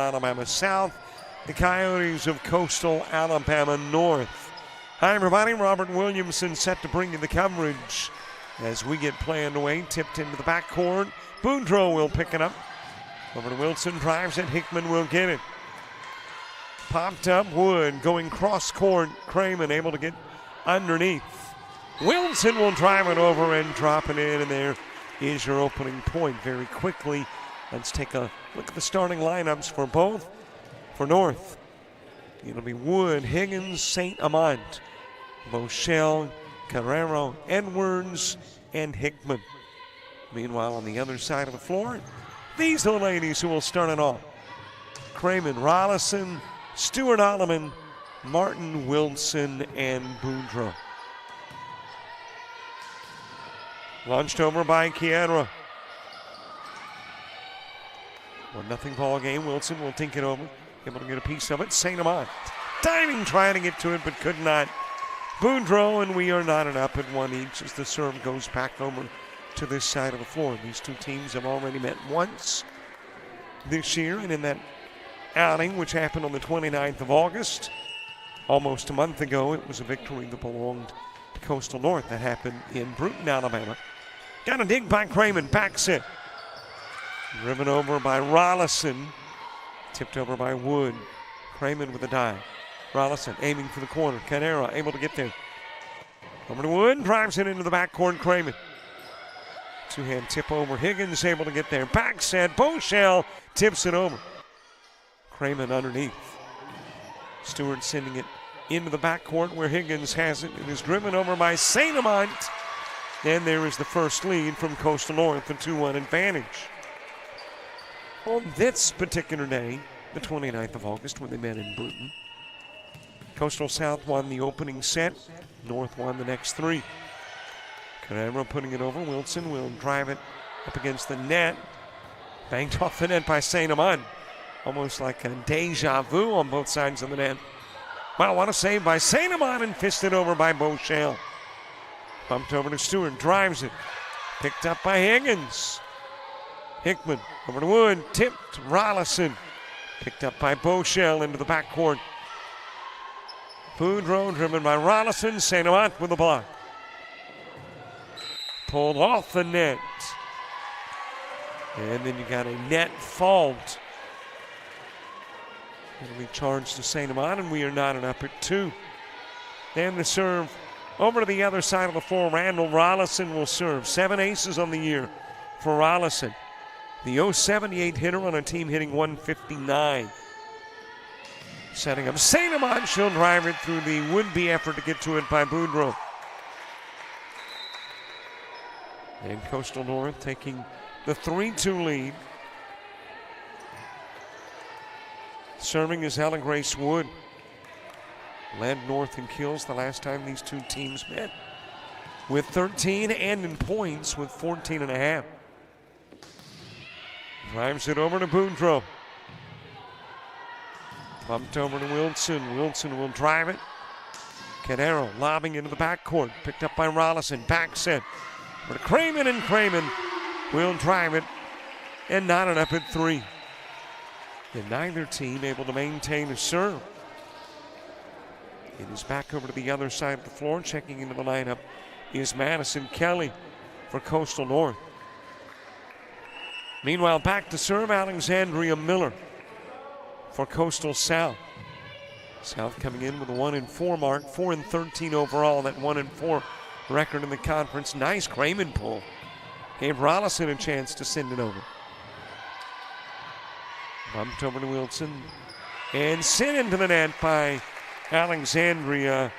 Alabama South, the Coyotes of Coastal Alabama North. Hi, everybody. Robert Williamson set to bring you the coverage as we get play underway. Tipped into the backcourt. Boudreaux will pick it up. Over to Wilson, drives it. Hickman will get it. Popped up, Wood going cross court. Cramen able to get underneath. Wilson will drive it over and drop it in, and there is your opening point. Very quickly, let's take a look at the starting lineups for both. For North, it'll be Wood, Higgins, St. Amant, Boschel, Carrero, Edwards, and Hickman. Meanwhile, on the other side of the floor, these are the ladies who will start it off. Cramen, Rollison, Stewart Alleman, Martin, Wilson, and Boudreaux. Launched over by Kiedra. 1-0 ball game. Wilson will tink it over. Able to get a piece of it. St. Amant diving, trying to get to it, but could not. Boudreaux, and we are knotted up at one each as the serve goes back over to this side of the floor. These two teams have already met once this year, and in that outing, which happened on the 29th of August, almost a month ago, it was a victory that belonged to Coastal North. That happened in Bruton, Alabama. Got a dig by Cramen, back set. Driven over by Rollison. Tipped over by Wood. Cramen with a dive. Rollison aiming for the corner. Canera able to get there. Over to Wood. Drives it into the backcourt. Cramen. Two-hand tip over. Higgins able to get there. Back set. Boschel tips it over. Cramen underneath. Stewart sending it into the backcourt where Higgins has it. It is driven over by St. Amant. And there is the first lead from Coastal North, a 2-1 advantage. On this particular day, the 29th of August, when they met in Bruton, Coastal South won the opening set. North won the next three. Carrera putting it over. Wilson will drive it up against the net. Banked off the net by St. Amant. Almost like a deja vu on both sides of the net. Well, what a save by St. Amant, and fisted over by Boschel. Bumped over to Stewart, drives it. Picked up by Higgins. Hickman over to Wood, tipped. Rollison picked up by Boschel into the backcourt. Boudreaux driven by Rollison. St. Amant with the block. Pulled off the net. And then you got a net fault. It'll be charged to St. Amant, and we are knotted up at 2. Then the serve over to the other side of the floor. Randall Rollison will serve. 7 aces on the year for Rollison. The 078 hitter on a team hitting 159. Setting up St. Amant. She'll drive it through the would-be effort to get to it by Boudreaux. And Coastal North taking the 3-2 lead. Serving is Ellen Grace Wood. Led North in kills the last time these two teams met, with 13, and in points with 14.5. Drives it over to Boudreaux. Bumped over to Wilson. Wilson will drive it. Canero lobbing into the backcourt. Picked up by Rollison. Back set. Over to Cramen, and Cramen will drive it and knotted up at 3. And neither team able to maintain a serve. It is back over to the other side of the floor. Checking into the lineup is Madison Kelly for Coastal North. Meanwhile, back to serve Alexandria Miller for Coastal South. South coming in with a 1-4 mark, 4-13 overall. That 1-4 record in the conference. Nice Cramen pull. Gave Rollison a chance to send it over. Bumped over to Wilson and sent into the net by Alexandria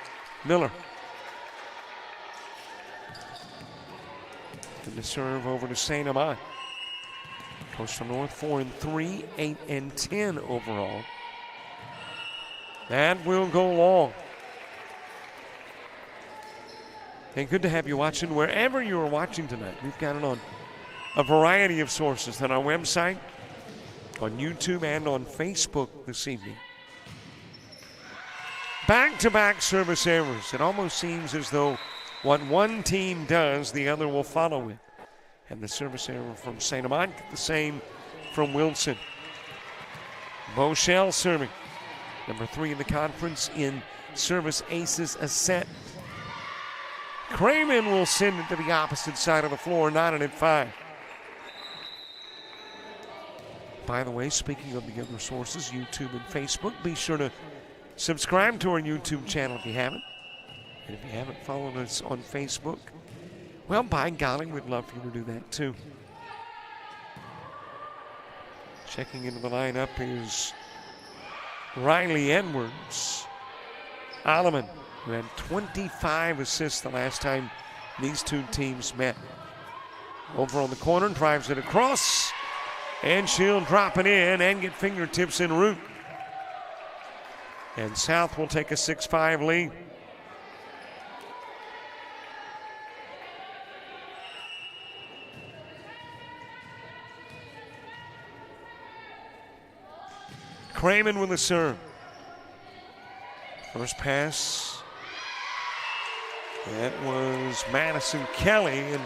Miller. And the serve over to St. Amant. Coastal North 4-3, 8-10 overall. That will go long. And good to have you watching wherever you are watching tonight. We've got it on a variety of sources on our website, on YouTube, and on Facebook this evening. Back-to-back service errors. It almost seems as though what one team does, the other will follow it. And the service error from St. Amant, the same from Wilson. Boschel serving. Number 3 in the conference in service aces a set. Crayman will send it to the opposite side of the floor, knotted at 5. By the way, speaking of the other sources, YouTube and Facebook, be sure to subscribe to our YouTube channel if you haven't. And if you haven't followed us on Facebook, well, by golly, we'd love for you to do that too. Checking into the lineup is Riley Edwards. Alleman, who had 25 assists the last time these two teams met. Over on the corner, drives it across, and she'll drop it in and get fingertips en route. And South will take a 6-5 lead. Crayman with a serve. First pass. That was Madison Kelly, and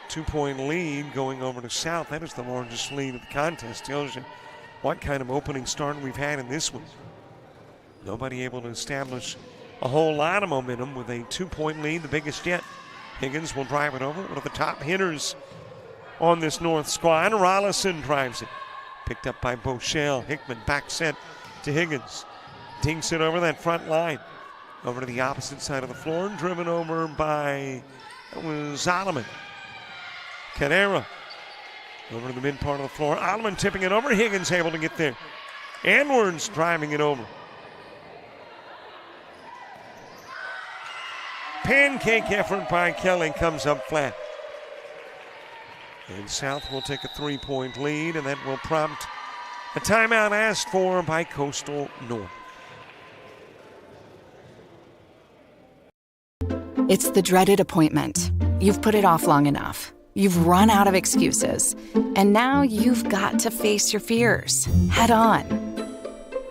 2-point lead going over to South. That is the largest lead of the contest. Tells you what kind of opening start we've had in this one. Nobody able to establish a whole lot of momentum with a 2-point lead, the biggest yet. Higgins will drive it over. One of the top hitters on this North squad. Rollison drives it. Picked up by Boschel. Hickman back set to Higgins. Dinks it over that front line. Over to the opposite side of the floor. Driven over by, that was Alleman. Canera over to the mid part of the floor. Alleman tipping it over. Higgins able to get there. Edwards driving it over. Pancake effort by Kelly comes up flat. And South will take a 3-point lead, and that will prompt a timeout asked for by Coastal North. It's the dreaded appointment. You've put it off long enough. You've run out of excuses. And now you've got to face your fears head on.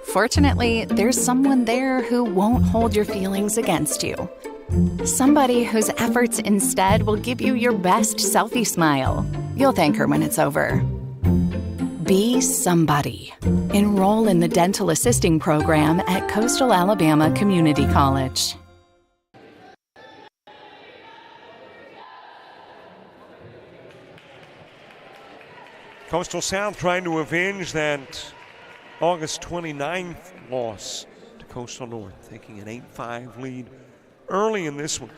Fortunately, there's someone there who won't hold your feelings against you. Somebody whose efforts instead will give you your best selfie smile. You'll thank her when it's over. Be somebody. Enroll in the Dental Assisting Program at Coastal Alabama Community College. Coastal South trying to avenge that August 29th loss to Coastal North, taking an 8-5 lead early in this one.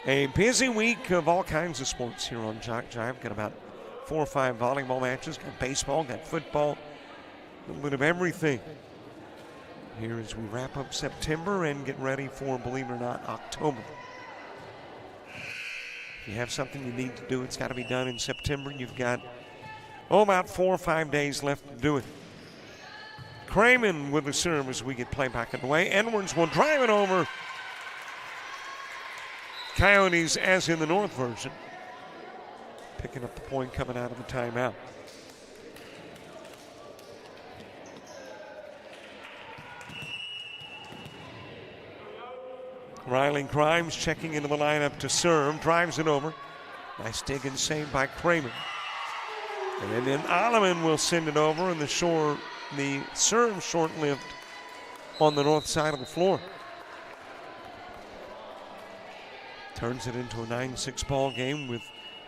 A busy week of all kinds of sports here on JockJive. Got about 4 or 5 volleyball matches, got baseball, got football, a little bit of everything here as we wrap up September and get ready for, believe it or not, October. If you have something you need to do, it's got to be done in September. You've got, about 4 or 5 days left to do it. Crayman with the serve as we get play back underway. Edwards will drive it over. Coyotes, as in the North version, picking up the point coming out of the timeout. Riley Grimes checking into the lineup to serve, drives it over. Nice dig and save by Crayman. And then Alleman will send it over, and the serve short-lived on the north side of the floor. Turns it into a 9-6 ball game with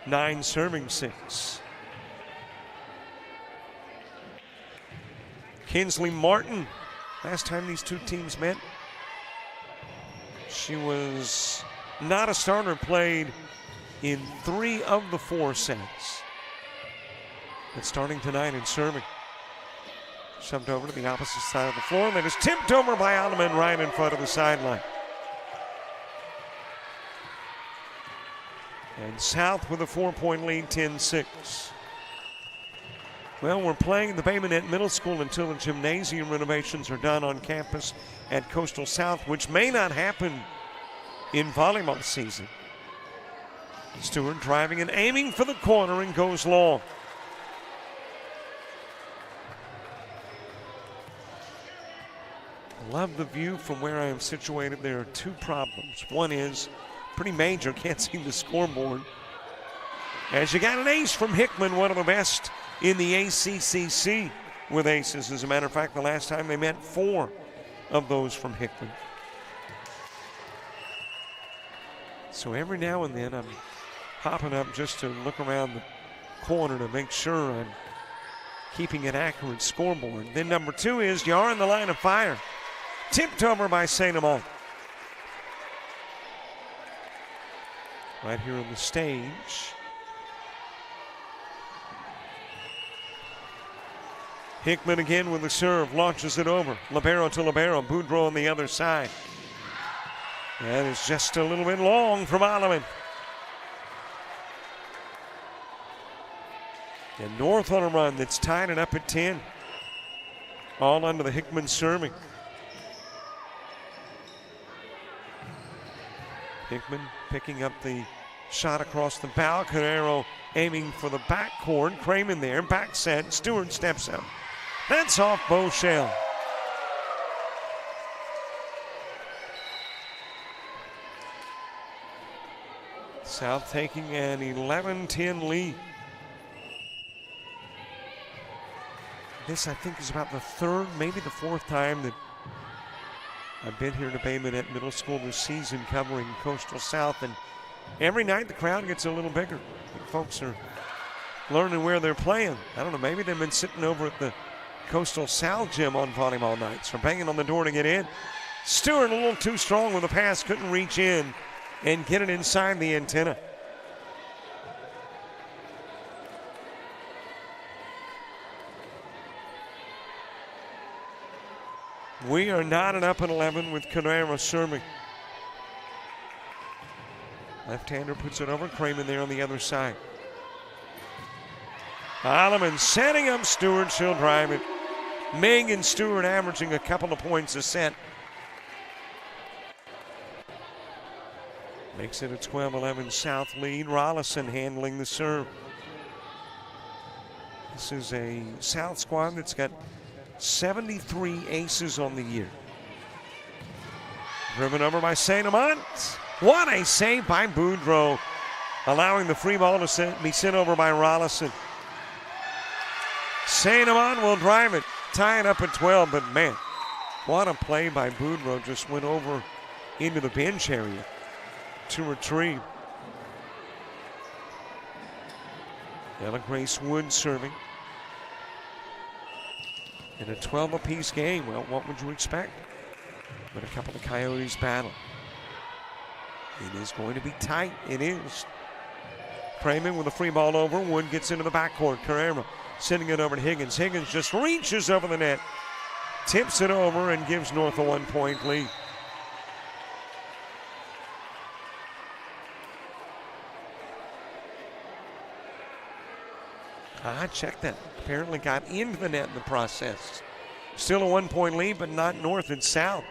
9 serving 6. Kinsley Martin, last time these two teams met, she was not a starter, played in 3 of the 4 sets. But starting tonight in serving. Shoved over to the opposite side of the floor, and then is tipped over by Alleman right in front of the sideline. And South with a 4-point lead, 10-6. Well, we're playing the Bay Minette Middle School until the gymnasium renovations are done on campus at Coastal South, which may not happen in volleyball season. Stewart driving and aiming for the corner and goes long. I love the view from where I am situated. There are 2 problems. One is pretty major, can't see the scoreboard. As you got an ace from Hickman, one of the best in the ACCC with aces. As a matter of fact, the last time they met, 4 of those from Hickman. So every now and then I'm hopping up just to look around the corner to make sure I'm keeping an accurate scoreboard. Then number 2 is you are in the line of fire. Tipped over by St. Amant. Right here on the stage. Hickman again with the serve, launches it over. Libero to libero, Boudreau on the other side. That is just a little bit long from Alleman. And North on a run that's tied it up at 10. All under the Hickman serving. Hickman picking up the shot across the bow. Carrero aiming for the backcourt. Cramen there, back set. Stewart steps up. That's off Boschel. South taking an 11-10 lead. This, I think, is about the 3rd, maybe the 4th time that I've been here to Bay Minette Middle School this season covering Coastal South, and every night the crowd gets a little bigger. I think folks are learning where they're playing. I don't know, maybe they've been sitting over at the Coastal South gym on volleyball nights or banging on the door to get in. Stewart a little too strong with the pass, couldn't reach in and get it inside the antenna. We are knotted up at 11 with Carrera serving. Left-hander puts it over. Cramen there on the other side. Alleman setting up Stewart. She'll drive it. Ming and Stewart averaging a couple of points a set. Makes it a 12-11 South lead. Rollison handling the serve. This is a South squad that's got 73 aces on the year. Driven over by St. Amant. What a save by Boudreau, allowing the free ball to be sent over by Rollison. St. Amant will drive it, tie it up at 12, but man, what a play by Boudreau. Just went over into the bench area to retrieve. Ella Grace Wood serving. In a 12-apiece game, well, what would you expect? But a couple of Coyotes battle. It is going to be tight. It is. Cramen with a free ball over. Wood gets into the backcourt. Carrera sending it over to Higgins. Higgins just reaches over the net, tips it over, and gives North a 1-point lead. Check that. Apparently got into the net in the process. Still a 1-point lead, but not North and South.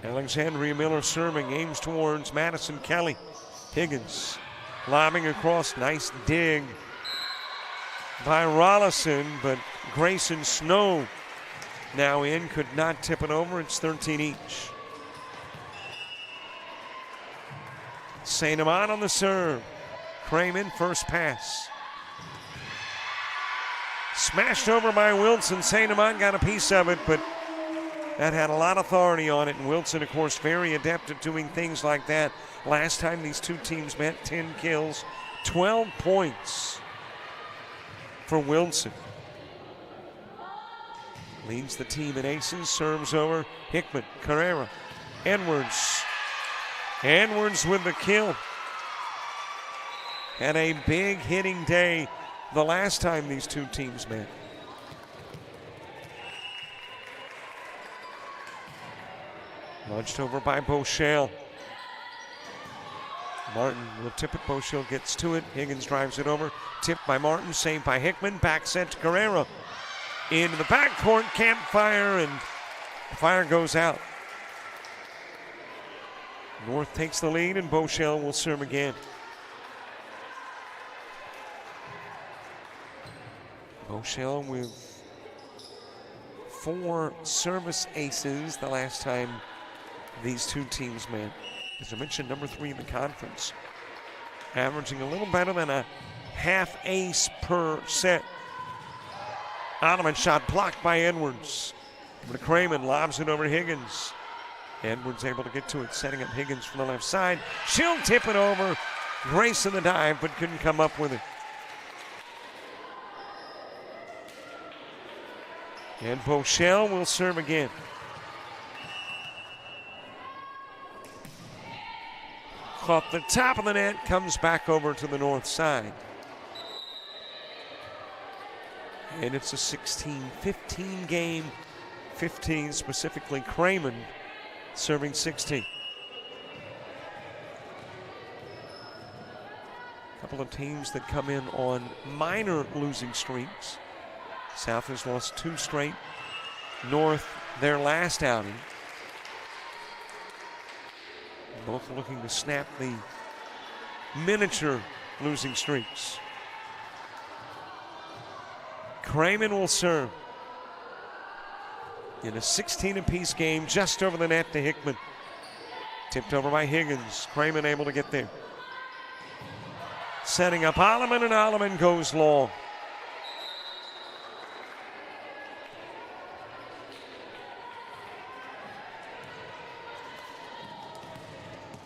Alexandria Miller serving, aims towards Madison Kelly. Higgins lobbing across. Nice dig by Rollison, but Grayson Snow now in, could not tip it over. It's 13 each. St. Amant on the serve. Cramen, first pass. Smashed over by Wilson. St. Amant got a piece of it, but that had a lot of authority on it. And Wilson, of course, very adept at doing things like that. Last time these two teams met, 10 kills, 12 points for Wilson. Leads the team in aces, serves over. Hickman, Carrera, Edwards. Edwards with the kill. Had a big hitting day the last time these two teams met. Launched over by Boschel. Martin will tip it. Boschel gets to it. Higgins drives it over. Tipped by Martin. Saved by Hickman. Back set to Carrera. Into the backcourt. Campfire, and the fire goes out. North takes the lead, and Boschel will serve again. Boschel with 4 service aces the last time these two teams met. As I mentioned, number 3 in the conference averaging a little better than a half ace per set. Ottoman shot blocked by Edwards. Over to Cramen, lobs it over Higgins. Edwards able to get to it, setting up Higgins from the left side. She'll tip it over. Grace in the dive, but couldn't come up with it. And Bochelle will serve again. Off the top of the net, comes back over to the north side. And it's a 16-15 game. 15 specifically Cramen serving 16. A couple of teams that come in on minor losing streaks. South has lost 2 straight. North, their last outing. Both looking to snap the miniature losing streaks. Cramen will serve in a 16-apiece game, just over the net to Hickman. Tipped over by Higgins. Cramen able to get there. Setting up Alleman, and Alleman goes long.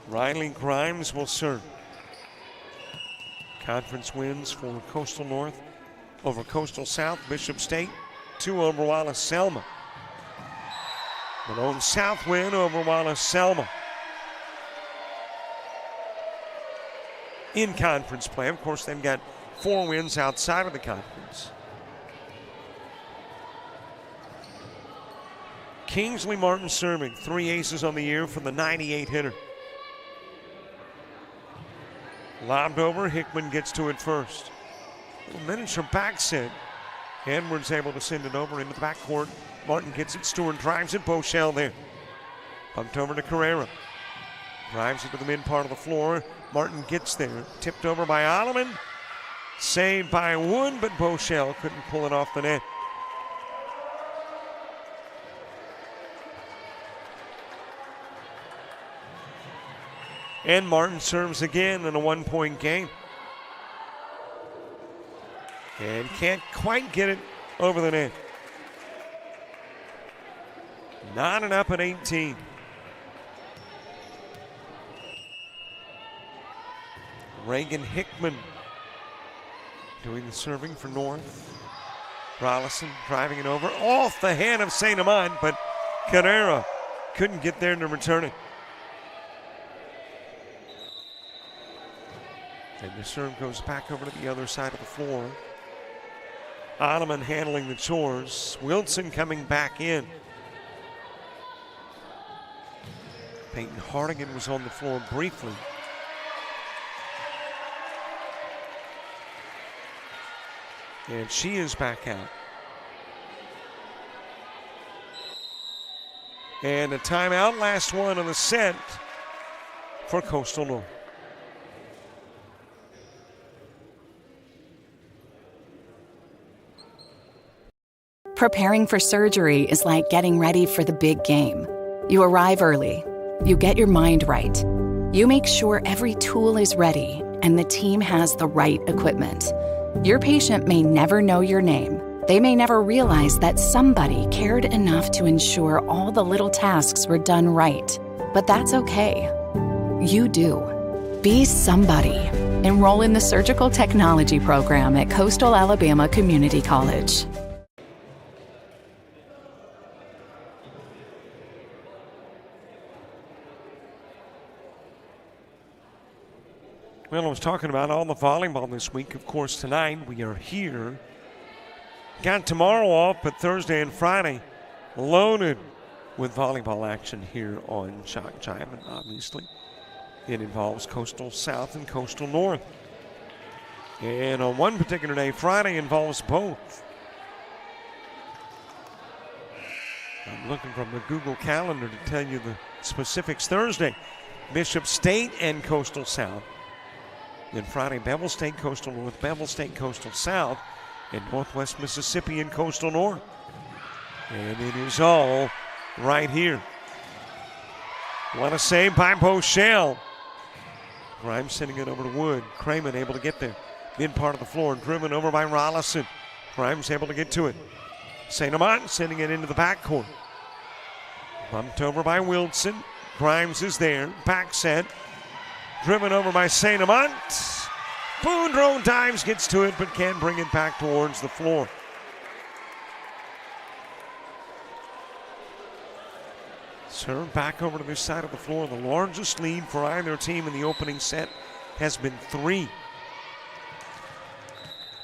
Riley Grimes will serve. Conference wins for Coastal North over Coastal South, Bishop State, 2 over Wallace Selma. Malone South win over Wallace Selma. In conference play, of course, they've got 4 wins outside of the conference. Kingsley Martin serving, 3 aces on the year for the 98 hitter. Lobbed over, Hickman gets to it first. A miniature back set. Edwards able to send it over into the backcourt. Martin gets it, Stewart drives it, Bochelle there. Bumped over to Carrera. Drives it to the mid part of the floor. Martin gets there, tipped over by Alleman. Saved by Wood, but Bochelle couldn't pull it off the net. And Martin serves again in a 1-point game. And can't quite get it over the net. Knotted up at 18. Reagan Hickman doing the serving for North. Rollison driving it over off the hand of St. Amand, but Carrera couldn't get there to return it. And the serve goes back over to the other side of the floor. Ottoman handling the chores. Wilson coming back in. Peyton Hardigan was on the floor briefly. And she is back out. And a timeout, last one of the set for Coastal North. Preparing for surgery is like getting ready for the big game. You arrive early. You get your mind right. You make sure every tool is ready and the team has the right equipment. Your patient may never know your name. They may never realize that somebody cared enough to ensure all the little tasks were done right. But that's okay. You do. Be somebody. Enroll in the Surgical Technology program at Coastal Alabama Community College. Well, I was talking about all the volleyball this week. Of course, tonight we are here. Got tomorrow off, but Thursday and Friday loaded with volleyball action here on JockJive. And obviously, it involves Coastal South and Coastal North. And on one particular day, Friday involves both. I'm looking from the Google Calendar to tell you the specifics. Thursday, Bishop State and Coastal South. Then Friday, Bevel State, Coastal North, Bevel State, Coastal South, and Northwest Mississippi and Coastal North. And it is all right here. What a save by Bochelle. Grimes sending it over to Wood. Craman able to get there. Mid part of the floor, driven over by Rollison. Grimes able to get to it. St. Amant sending it into the backcourt. Bumped over by Wilson. Grimes is there. Back set. Driven over by St. Amant. Boudreau dives, gets to it, but can't bring it back towards the floor. Serve back over to this side of the floor. The largest lead for either team in the opening set has been 3.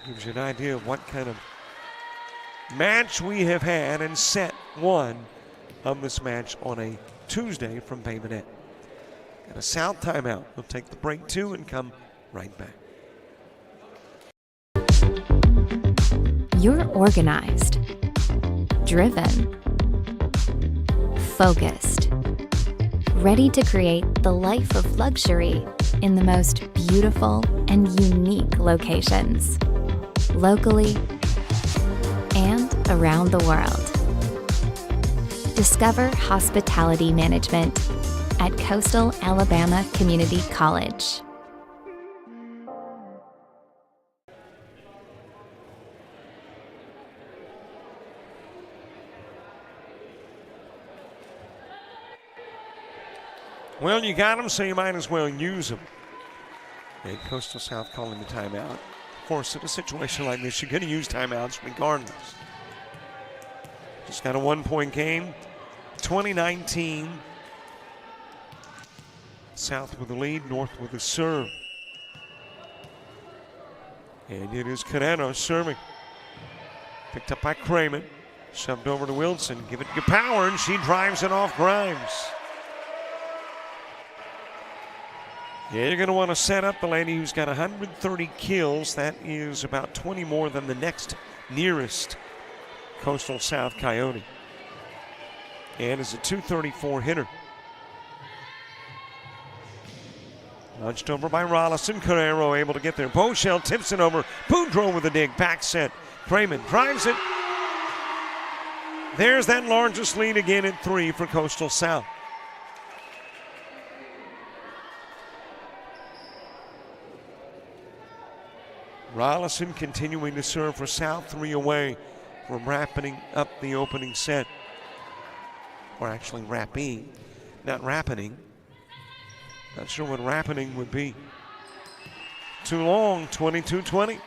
Gives you an idea of what kind of match we have had in set 1 of this match on a Tuesday from Bay Minette. Got a South timeout. We'll take the break too and come right back. You're organized, driven, focused, ready to create the life of luxury in the most beautiful and unique locations, locally and around the world. Discover hospitality management at Coastal Alabama Community College. Well, you got them, so you might as well use them. And Coastal South calling the timeout. Of course, in a situation like this, you're going to use timeouts regardless. Just got a 1-point game. 2019. South with the lead, North with the serve. And it is Canano serving. Picked up by Craman. Shoved over to Wilson. Give it to Power, and she drives it off Grimes. Yeah, you're going to want to set up the lady who's got 130 kills. That is about 20 more than the next nearest Coastal South Coyote. And is a 234 hitter. Launched over by Rollison. Carrero able to get there. Boschel tips it over. Boudreau with a dig. Back set. Craman drives it. There's that largest lead again at 3 for Coastal South. Rollison continuing to serve for South, 3 away from wrapping up the opening set. Or actually wrapping, not wrapping. Not sure what wrapping would be. Too long, 22-20.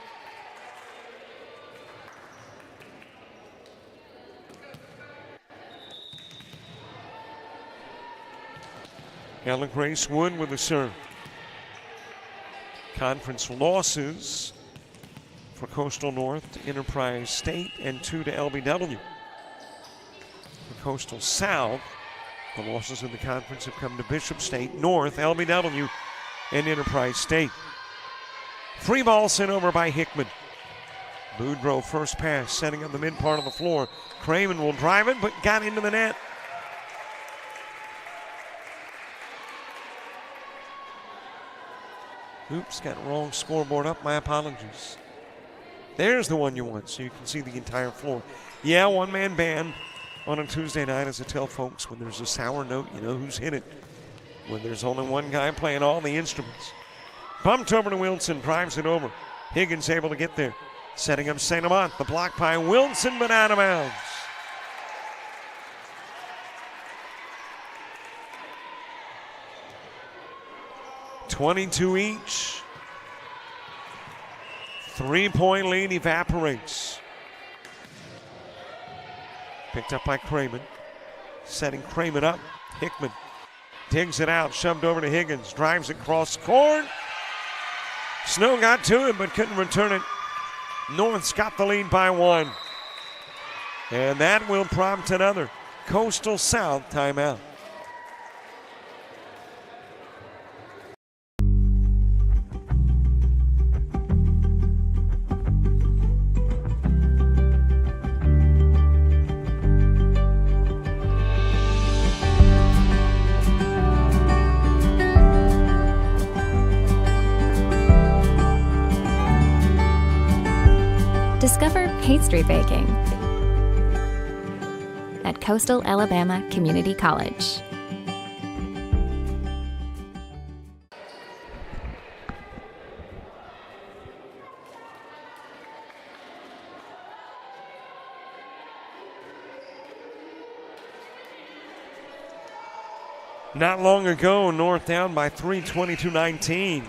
Ella Grace Wood with a serve. Conference losses for Coastal North to Enterprise State and 2 to LBW. For Coastal South, the losses in the conference have come to Bishop State, North, LBW, and Enterprise State. Free ball sent over by Hickman. Boudreau first pass, setting up the mid part of the floor. Craman will drive it, but got into the net. Oops, got the wrong scoreboard up. My apologies. There's the one you want, so you can see the entire floor. Yeah, one-man band on a Tuesday night, as I tell folks, when there's a sour note, you know who's hit it. When there's only one guy playing all the instruments. Bumped over to Wilson, drives it over. Higgins able to get there. Setting up St. Amant, the block by Wilson, but out of bounds. .22 each. 3-point lead evaporates. Picked up by Craman. Setting Craman up. Hickman digs it out, shoved over to Higgins. Drives it cross court. Snow got to him, but couldn't return it. North's got the lead by 1. And that will prompt another Coastal South timeout. Discover pastry baking at Coastal Alabama Community College. Not long ago, North down by 3, 22-19.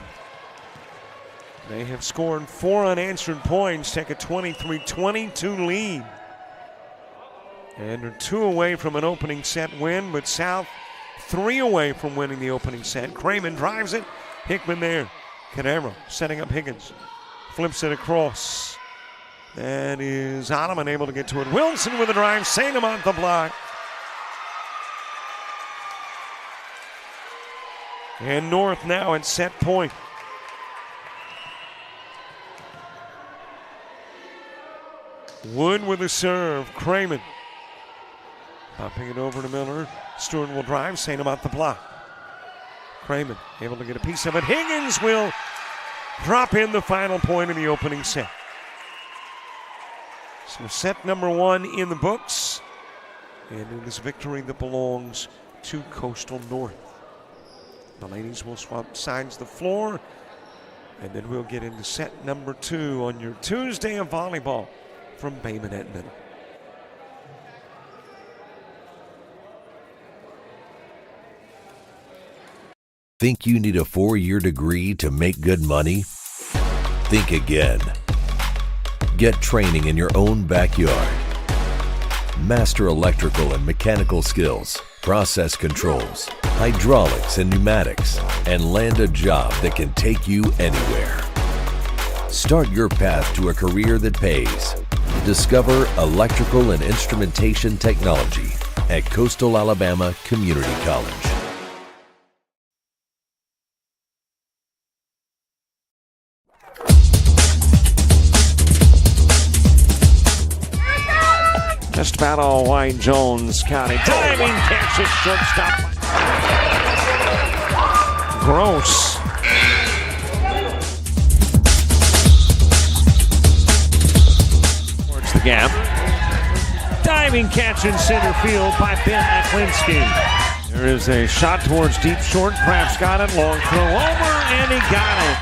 They have scored 4 unanswered points, take a 23-22 lead. And are 2 away from an opening set win, but South 3 away from winning the opening set. Craman drives it. Hickman there. Cadero setting up Higgins. Flips it across. That is Ottoman able to get to it. Wilson with a drive. St. Amant the block. And North now at set point. Wood with a serve. Craman popping it over to Miller. Stewart will drive. St. Amant the block. Craman able to get a piece of it. Higgins will drop in the final point in the opening set. So set number 1 in the books. And it is victory that belongs to Coastal North. The ladies will swap sides of the floor. And then we'll get into set number 2 on your Tuesday of volleyball from Bay Minette Middle. Think you need a 4-year degree to make good money? Think again. Get training in your own backyard. Master electrical and mechanical skills, process controls, hydraulics and pneumatics, and land a job that can take you anywhere. Start your path to a career that pays. Discover electrical and instrumentation technology at Coastal Alabama Community College. Just about all White Jones County. Diving catch it, shortstop. Gross. Towards the gap. Diving catch in center field by Ben Aklinski. There is a shot towards deep short. Kraft's got it. Long throw over, and he got it.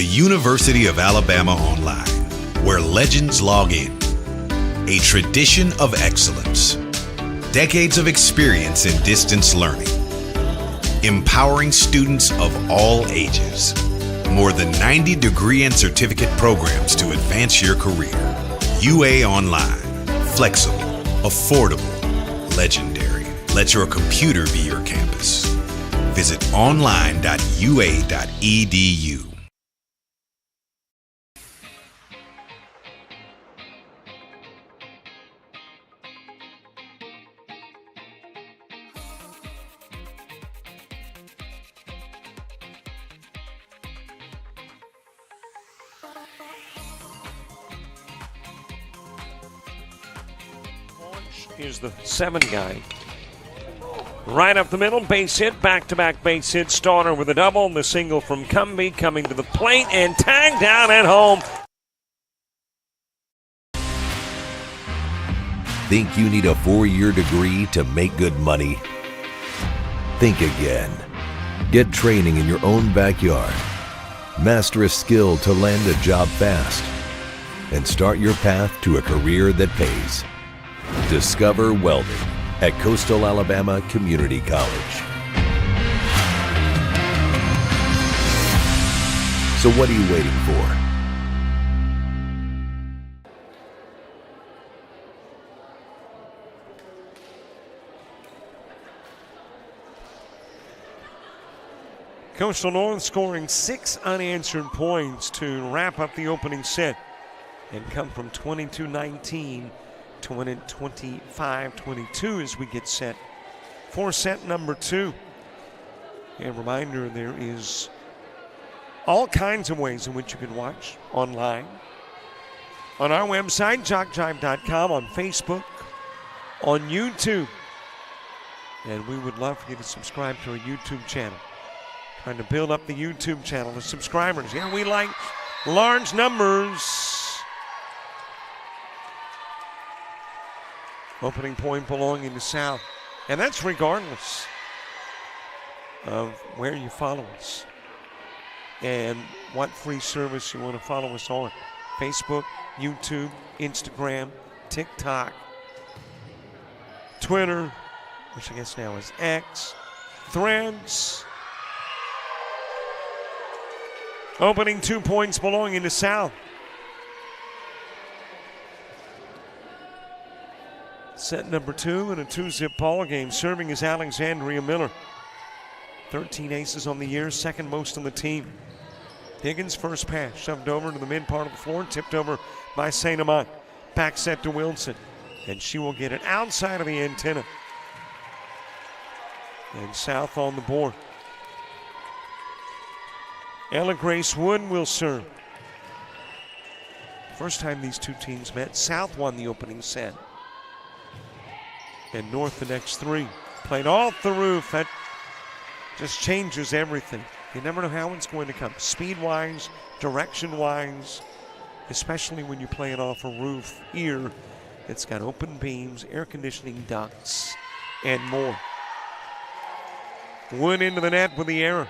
University of Alabama Online, where legends log in. A tradition of excellence. Decades of experience in distance learning. Empowering students of all ages. More than 90 degree and certificate programs to advance your career. UA Online. Flexible, affordable, legendary. Let your computer be your campus. Visit online.ua.edu. Is the 7 guy. Right up the middle, base hit, back-to-back base hit. Starter with a double, the single from Cumbie coming to the plate and tagged down at home. Think you need a 4-year degree to make good money? Think again. Get training in your own backyard. Master a skill to land a job fast. And start your path to a career that pays. Discover welding at Coastal Alabama Community College. So what are you waiting for? Coastal North scoring 6 unanswered points to wrap up the opening set and come from 22-19 to win it 25-22 as we get set for set number 2. And a reminder, there is all kinds of ways in which you can watch online. On our website, JockJive.com, on Facebook, on YouTube. And we would love for you to subscribe to our YouTube channel. Trying to build up the YouTube channel, the subscribers. Yeah, we like large numbers. Opening point belonging to South. And that's regardless of where you follow us and what free service you want to follow us on. Facebook, YouTube, Instagram, TikTok, Twitter, which I guess now is X, Threads. Opening 2 points belonging to South. Set number 2 in a 2-zip ball game. Serving is Alexandria Miller. 13 aces on the year, second most on the team. Higgins' first pass, shoved over to the mid part of the floor, tipped over by St. Amant. Back set to Wilson, and she will get it outside of the antenna. And South on the board. Ella Grace Wood will serve. First time these two teams met, South won the opening set. And North the next 3. Played off the roof. That just changes everything. You never know how it's going to come. Speed-wise, direction-wise, especially when you play it off a roof here. It's got open beams, air conditioning ducts, and more. Wood into the net with the error.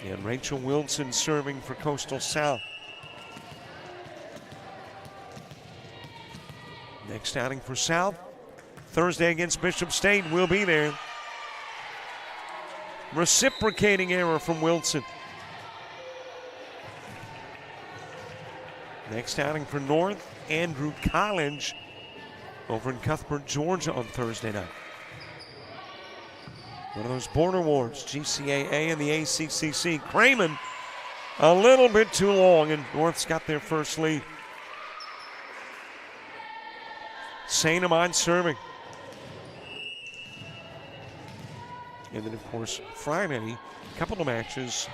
And Rachel Wilson serving for Coastal South. Next outing for South, Thursday against Bishop State, will be there. Reciprocating error from Wilson. Next outing for North, Andrew College over in Cuthbert, Georgia on Thursday night. One of those border wars, GCAA and the ACCC. Craman a little bit too long, and North's got their first lead. St. Amant serving. And then, of course, Friday, a couple of matches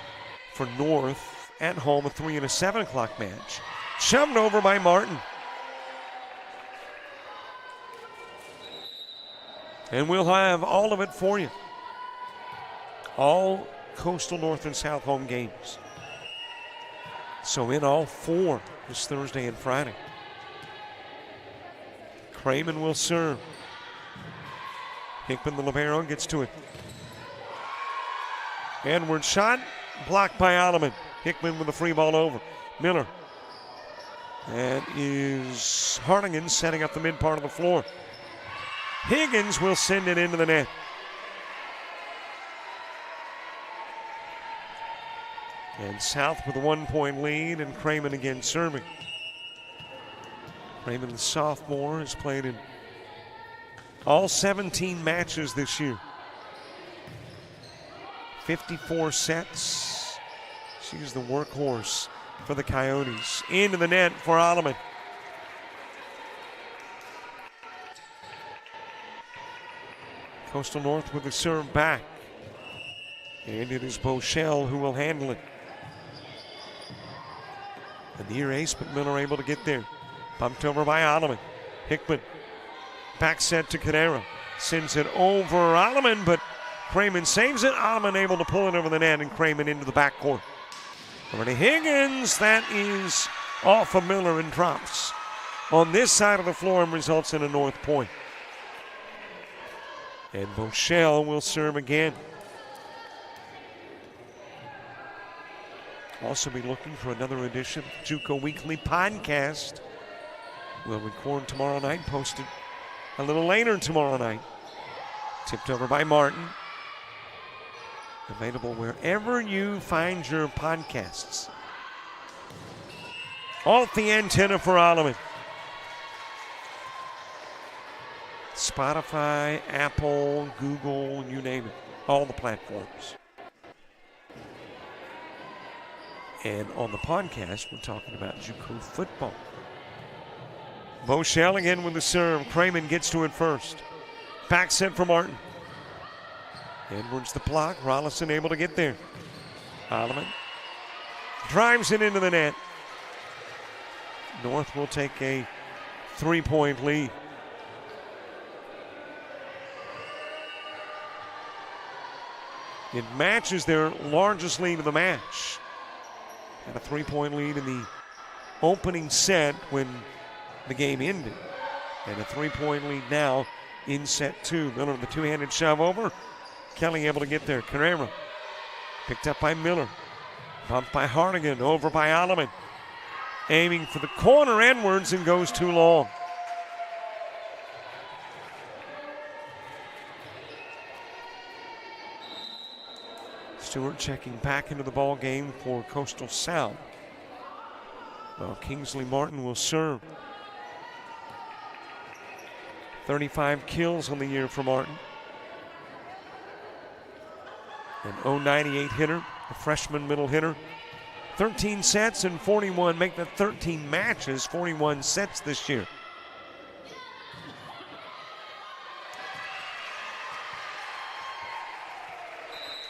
for North at home, a 3 and a 7 o'clock match. Shoved over by Martin. And we'll have all of it for you. All Coastal North and South home games. So in all 4 this Thursday and Friday. Craman will serve. Hickman, the libero, gets to it. Edward shot, blocked by Alleman. Hickman with the free ball over. Miller. That is Hartigan setting up the mid part of the floor. Higgins will send it into the net. And South with a 1-point lead, and Craman again serving. Craman, the sophomore, has played in all 17 matches this year. 54 sets. She's the workhorse for the Coyotes. Into the net for Alleman. Coastal North with the serve back. And it is Bochelle who will handle it. A near ace, but Miller able to get there. Bumped over by Alleman. Hickman. Back set to Cadero. Sends it over Alleman, but Craman saves it. Alleman able to pull it over the net, and Craman into the backcourt. Over to Higgins. That is off of Miller and drops on this side of the floor and results in a North point. And Bochelle will serve again. Also be looking for another edition of JUCO Weekly Podcast. We'll record tomorrow night, posted a little later tomorrow night. Tipped over by Martin. Available wherever you find your podcasts. Off the antenna for Alleman. Spotify, Apple, Google, you name it. All the platforms. And on the podcast, we're talking about JUCO football. Bochelle again with the serve. Craman gets to it first. Back set for Martin. Edwards the block. Rollison able to get there. Alleman drives it into the net. North will take a 3-point lead. It matches their largest lead of the match. Had a 3-point lead in the opening set when the game ended. And a 3-point lead now in set 2. Miller, the two-handed shove over. Kelly able to get there. Carrera picked up by Miller. Bumped by Hartigan. Over by Alleman. Aiming for the corner. Edwards, and goes too long. Stewart checking back into the ball game for Coastal South. Well, Kingsley Martin will serve. 35 kills on the year for Martin. An .098 hitter, a freshman middle hitter. 13 sets and 41, make the 13 matches, 41 sets this year.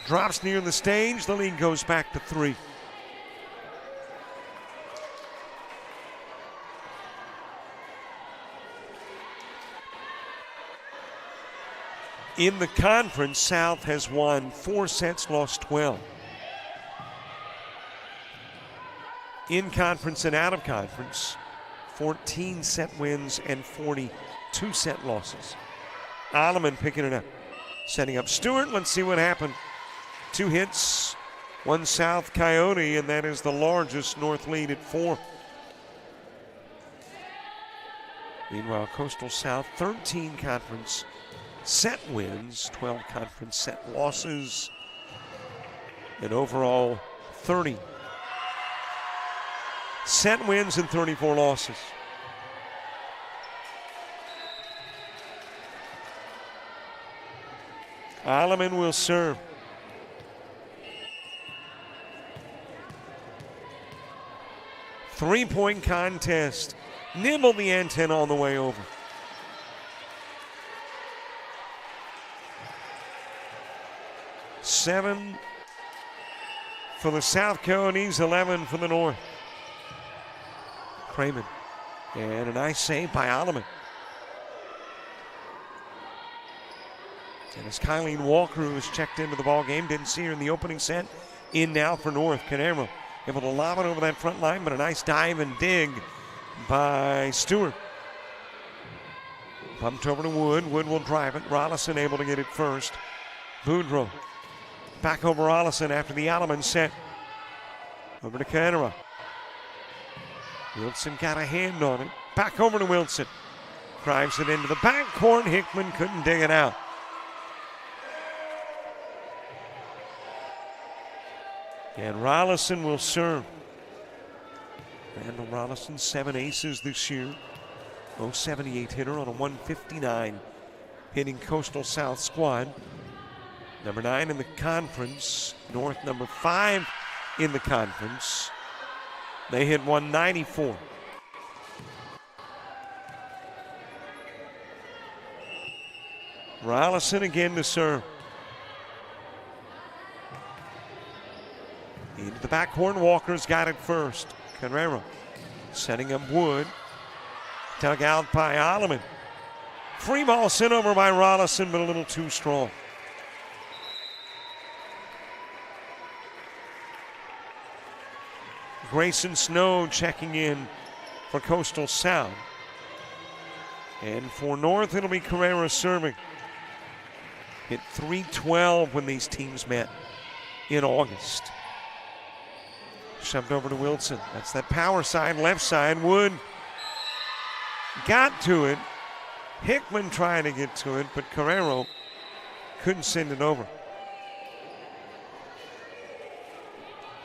Drops near the stage, the lead goes back to 3. In the conference, South has won 4 sets, lost 12. In conference and out of conference, 14 set wins and 42 set losses. Alleman picking it up. Setting up Stewart, let's see what happened. 2 hits, 1 South Coyote, and that is the largest North lead at 4. Meanwhile, Coastal South, 13 conference set wins, 12 conference set losses, and overall 30 set wins and 34 losses. Alleman will serve. Three-point contest. Nibbled the antenna on the way over. Seven for the South Coyotes, 11 for the North. Craman. And a nice save by Alleman. And as Kylene Walker, who has checked into the ball game, didn't see her in the opening set, in now for North. Canero able to lob it over that front line, but a nice dive and dig by Stewart. Bumped over to Wood. Wood will drive it. Rollison able to get it first. Boudreaux. Back over Rollison after the Alleman set. Over to Canero. Wilson got a hand on it. Back over to Wilson. Drives it into the backcourt. Hickman couldn't dig it out. And Rollison will serve. Randall Rollison, 7 aces this year. 078 hitter on a 159 hitting Coastal South squad. Number 9 in the conference. North number 5 in the conference. They hit 194. Rollison again to serve. Into the backcourt, Walker's got it first. Canero setting up Wood. Dug out by Alleman. Free ball sent over by Rollison, but a little too strong. Grayson Snow checking in for Coastal South. And for North, it'll be Carrera serving. Hit .312 when these teams met in August. Shoved over to Wilson. That's that power side, left side. Wood got to it. Hickman trying to get to it, but Carrero couldn't send it over.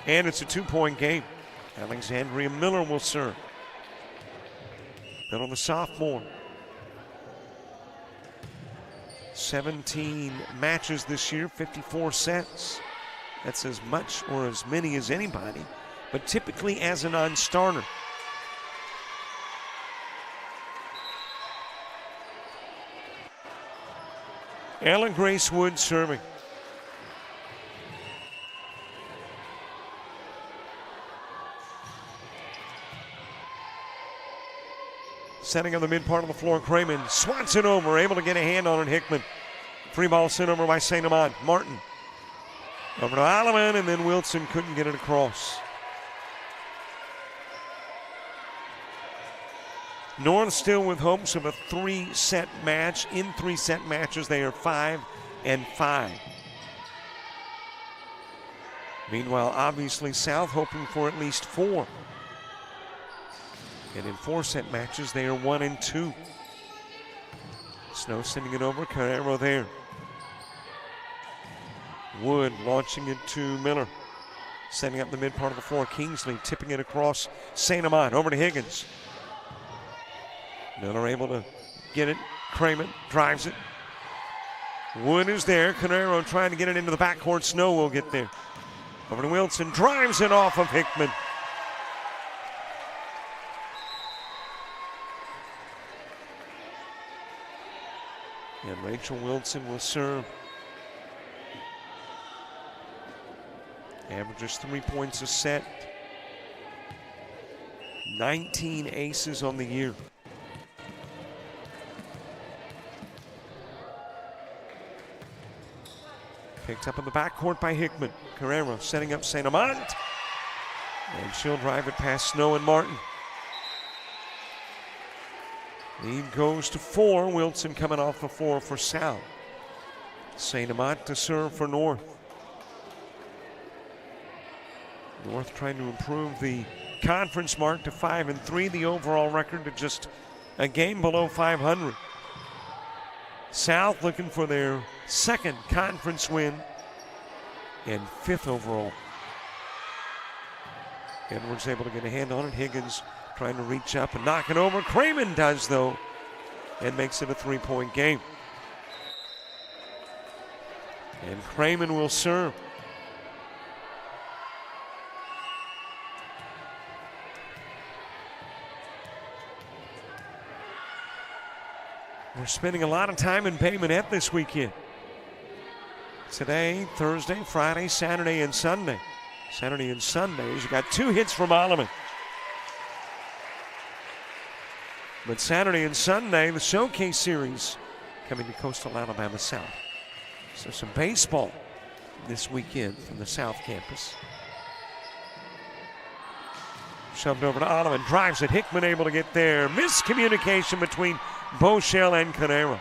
And it's a 2-point game. Alexandria Miller will serve. Miller, the sophomore. 17 matches this year, 54 sets. That's as much or as many as anybody, but typically as a non-starter. Ellen Grace Wood serving. Setting on the mid part of the floor, Craman swats it over, able to get a hand on it, Hickman. Free ball sent over by St. Amant. Martin over to Alleman, and then Wilson couldn't get it across. North still with hopes of a 3-set match. In 3-set matches, they are 5-5. Meanwhile, obviously, South hoping for at least 4. And in 4-set matches, they are 1-2. Snow sending it over, Carrero there. Wood launching it to Miller. Setting up the mid part of the floor. Kingsley tipping it across St. Amant. Over to Higgins. Miller able to get it. Cramen drives it. Wood is there. Canero trying to get it into the backcourt. Snow will get there. Over to Wilson. Drives it off of Hickman. And Rachel Wilson will serve. Averages 3 points a set. 19 aces on the year. Picked up in the backcourt by Hickman. Carrera setting up St. Amant. And she'll drive it past Snow and Martin. Lead goes to 4. Wilson coming off the floor for South. St. Amant to serve for North. North trying to improve the conference mark to 5-3. The overall record to just a game below 500. South looking for their second conference win and 5th overall. Edwards able to get a hand on it. Higgins trying to reach up and knock it over. Cramen does, though, and makes it a 3-point game. And Cramen will serve. We're spending a lot of time in Bay Minette this weekend. Today, Thursday, Friday, Saturday, and Sunday. Saturday and Sundays, you got 2 hits from Alleman. But Saturday and Sunday, the Showcase Series coming to Coastal Alabama South. So some baseball this weekend from the South Campus. Shoved over to Alleman, drives it. Hickman able to get there. Miscommunication between Boschel and Canero.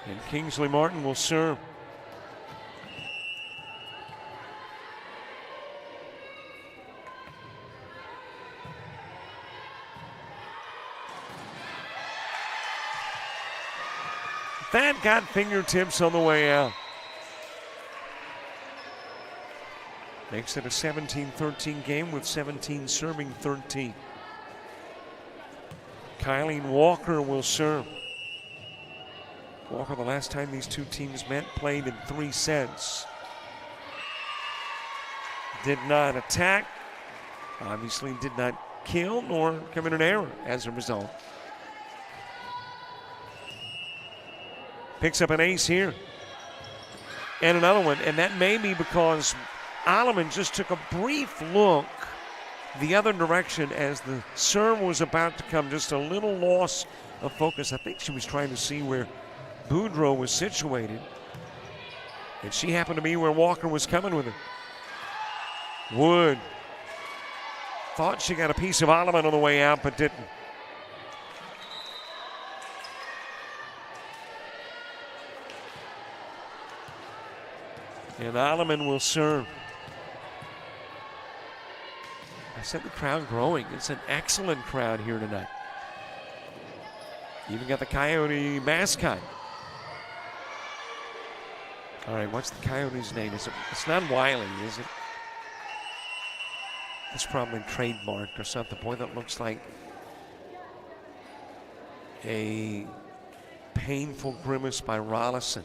And Kingsley Martin will serve. That got fingertips on the way out. Makes it a 17-13 game with 17 serving 13. Kylene Walker will serve. Walker, the last time these two teams met, played in 3 sets. Did not attack. Obviously did not kill nor commit an error as a result. Picks up an ace here. And another one. And that may be because Alleman just took a brief look the other direction as the serve was about to come. Just a little loss of focus. I think she was trying to see where Boudreaux was situated. And she happened to be where Walker was coming with it. Wood. Thought she got a piece of Alleman on the way out, but didn't. And Alleman will serve. I said the crowd growing. It's an excellent crowd here tonight. Even got the Coyote mascot. All right, what's the Coyote's name? It's not Wiley, is it? It's probably trademarked or something. Boy, that looks like a painful grimace by Rollison.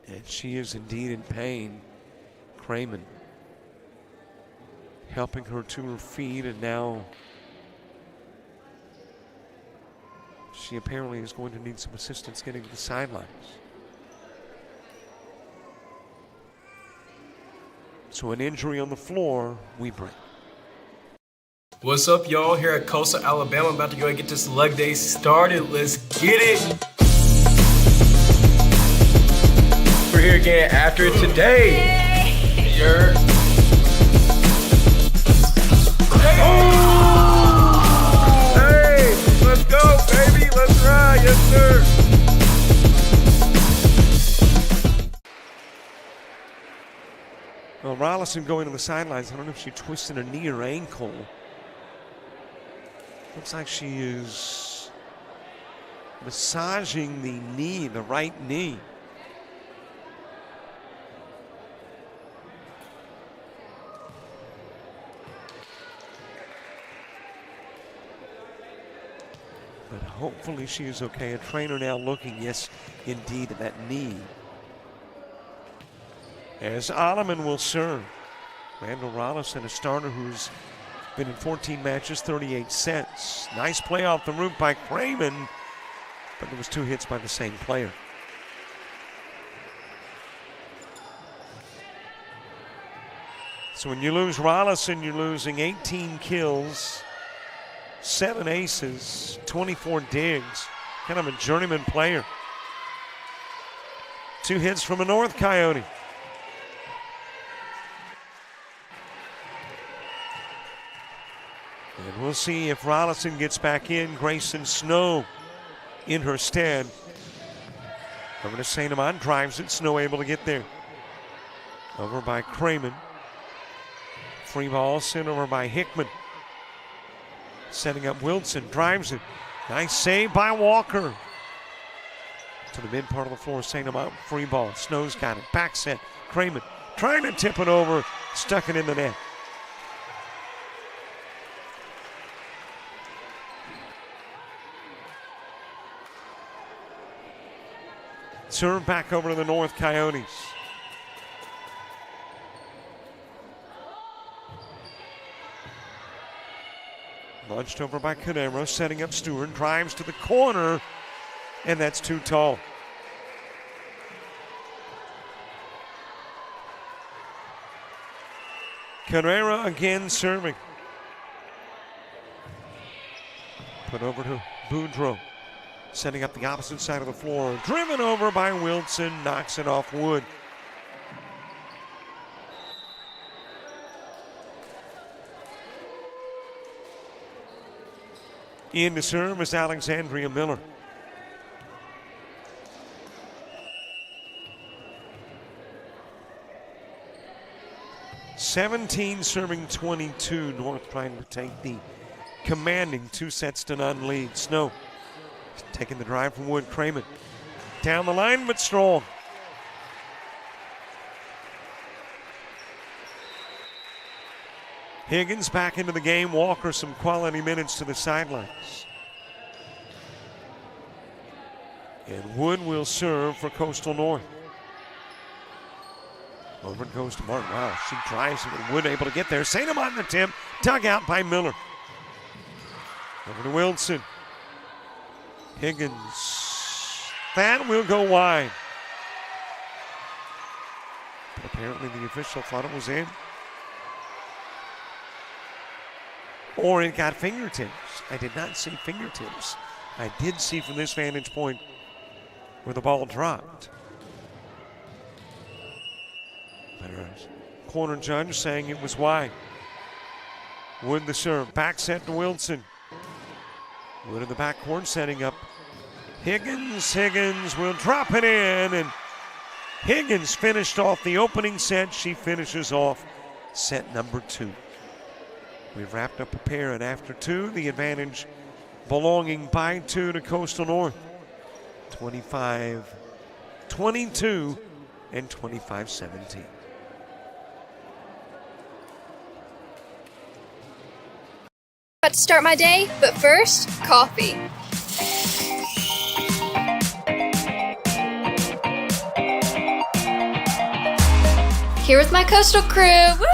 And she is indeed in pain. Cramen helping her to her feet, and now she apparently is going to need some assistance getting to the sidelines. So an injury on the floor, we break. What's up, y'all? Here at Coastal Alabama, about to go and get this leg day started. Let's get it. We're here again after it today. Hey, let's go, baby. Let's ride. Yes, sir. Rollison going to the sidelines. I don't know if she twisted her knee or ankle. Looks like she is massaging the knee, the right knee. But hopefully she is okay. A trainer now looking, yes, indeed, at that knee. As Alleman will serve. Randall Rollison, a starter who's been in 14 matches, 38 sets. Nice play off the root by Craven, but there was 2 hits by the same player. So when you lose Rollison, you're losing 18 kills, 7 aces, 24 digs. Kind of a journeyman player. 2 hits from a North Coyote. And we'll see if Rollison gets back in. Grayson Snow in her stead. Over to St. Amant, drives it. Snow able to get there. Over by Craven. Free ball sent over by Hickman. Setting up Wilson, drives it. Nice save by Walker. To the mid part of the floor, St. Amant, free ball. Snow's got it. Back set. Craven trying to tip it over. Stuck it in the net. Serve back over to the North Coyotes. Launched over by Cadero, setting up Stewart, drives to the corner, and that's too tall. Carrera again serving. Put over to Boudreau. Setting up the opposite side of the floor. Driven over by Wilson, knocks it off Wood. In to serve is Alexandria Miller. (17 serving 22). North trying to take the commanding 2-0 lead. Snow taking the drive from Wood. Craven down the line, but strong. Higgins back into the game. Walker some quality minutes to the sidelines. And Wood will serve for Coastal North. Over it goes to Martin. Wow, she drives it, and Wood able to get there. St. Amant in the tip, dug out by Miller. Over to Wilson. Higgins. That will go wide. But apparently the official thought it was in. Or it got fingertips. I did not see fingertips. I did see from this vantage point where the ball dropped. But corner judge saying it was wide. Wood the serve. Back set to Wilson. Wood in the backcourt setting up Higgins. Higgins will drop it in, and Higgins finished off the opening set. She finishes off set number 2. We've wrapped up a pair at after 2. The advantage belonging by 2 to Coastal North. 25-22 and 25-17. About to start my day, but first, coffee. Here with my Coastal crew. Woo!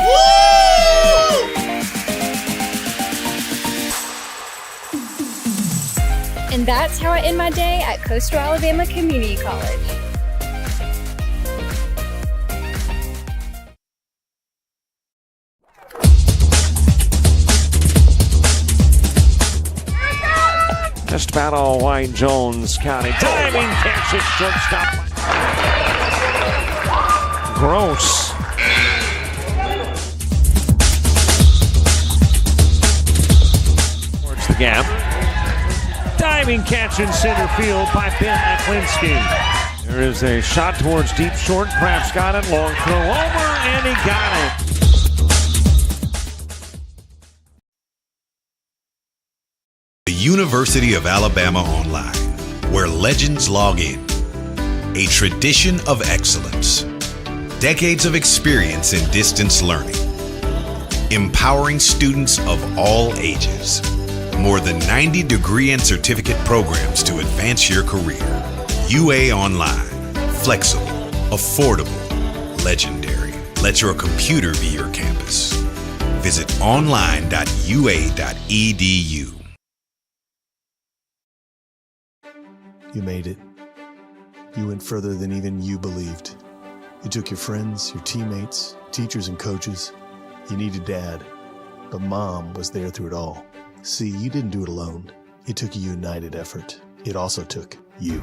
And that's how I end my day at Coastal Alabama Community College. Just about all Wayne Jones County. Diving catch it, shortstop. Gross. Towards the gap. Diving catch in center field by Ben Aklinski. There is a shot towards deep short. Krabs got it. Long throw over, and he got it. University of Alabama Online, where legends log in. A tradition of excellence. Decades of experience in distance learning. Empowering students of all ages. More than 90 degree and certificate programs to advance your career. UA Online. Flexible, affordable, legendary. Let your computer be your campus. Visit online.ua.edu. You made it. You went further than even you believed. You took your friends, your teammates, teachers, and coaches. You needed Dad, but Mom was there through it all. See, you didn't do it alone. It took a united effort. It also took you.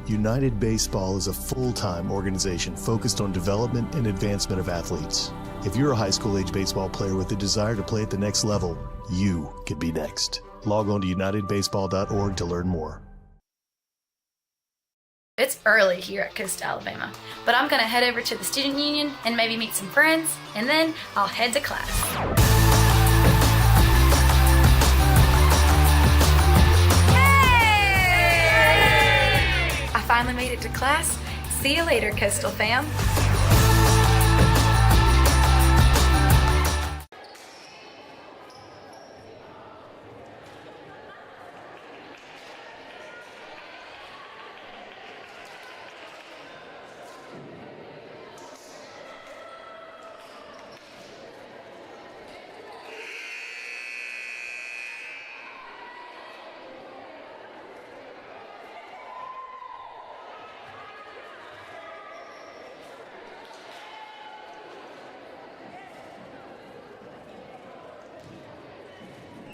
United Baseball is a full-time organization focused on development and advancement of athletes. If you're a high school-age baseball player with a desire to play at the next level, you could be next. Log on to unitedbaseball.org to learn more. It's early here at Coastal Alabama, but I'm going to head over to the student union and maybe meet some friends, and then I'll head to class. Yay! I finally made it to class. See you later, Coastal fam.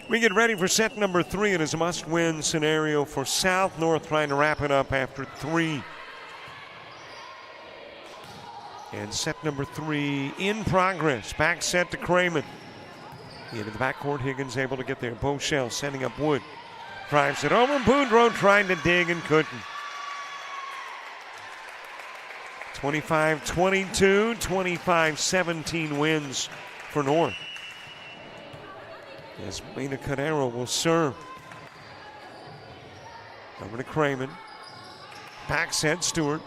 We get ready for set number 3. It is a must-win scenario for South. North trying to wrap it up after 3. And set number 3 in progress. Back set to Craman. Into the backcourt, Higgins able to get there. Boschel sending up Wood. Drives it over. Boudreaux trying to dig and couldn't. 25-22, 25-17 wins for North. As Mina Cadero will serve. Over to Craman. Back set, Stewart.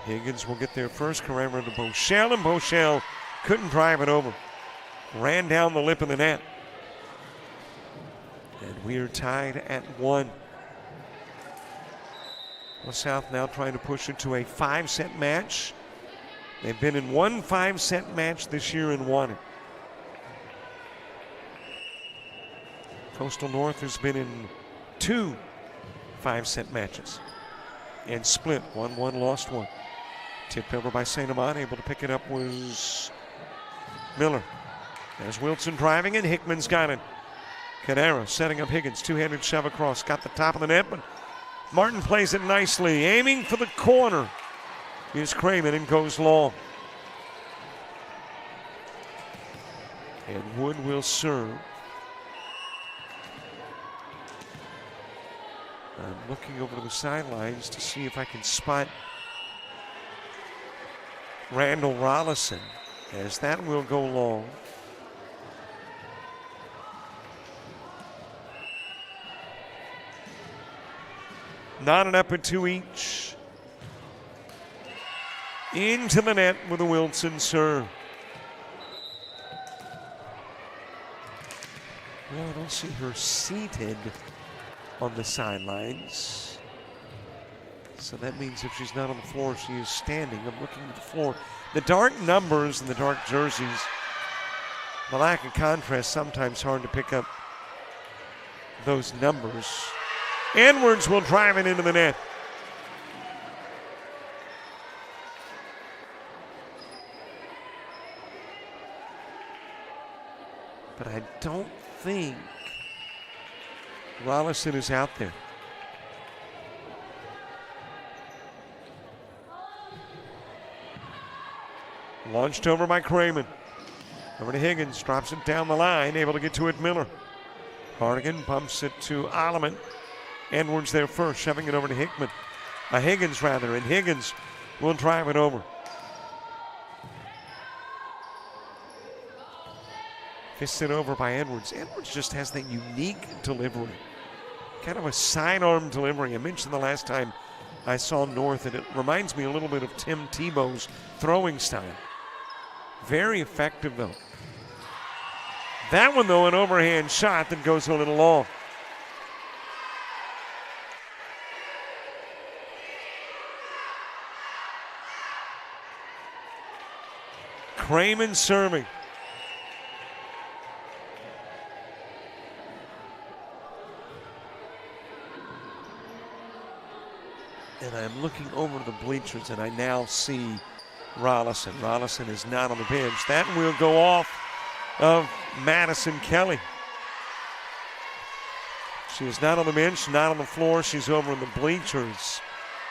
Higgins will get there first. Carrera to Boschel, and Boschel couldn't drive it over. Ran down the lip of the net. And we are tied at 1. Well, South now trying to push it to a 5-set match. They've been in one 5-set match this year and won it. Coastal North has been in 2 5-set matches and split. 1-1, lost 1. Tipped over by St. Amant. Able to pick it up was Miller. There's Wilson driving and Hickman's got it. Cadero setting up Higgins. Two-handed shove across. Got the top of the net, but Martin plays it nicely. Aiming for the corner. Here's Craman and goes long. And Wood will serve. I'm looking over to the sidelines to see if I can spot Randall Rollison, as that will go long. Knotted up at 2 each. Into the net with a Wilson serve. Well, I don't see her seated on the sidelines. So that means if she's not on the floor, she is standing. I'm looking at the floor. The dark numbers and the dark jerseys, the lack of contrast, sometimes hard to pick up those numbers. Edwards will drive it into the net. But I don't think Rollison is out there. Launched over by Craman. Over to Higgins, drops it down the line, able to get to it Miller. Hardigan bumps it to Alleman. Edwards there first, shoving it over to Higgins rather, and Higgins will drive it over. Fisted over by Edwards. Edwards just has that unique delivery. Kind of a sidearm delivery. I mentioned the last time I saw North, and it reminds me a little bit of Tim Tebow's throwing style. Very effective, though. That one, though, an overhand shot that goes a little long. Cramen serving. And I'm looking over the bleachers, and I now see Rollison. Rollison is not on the bench. That will go off of Madison Kelly. She is not on the bench, not on the floor. She's over in the bleachers.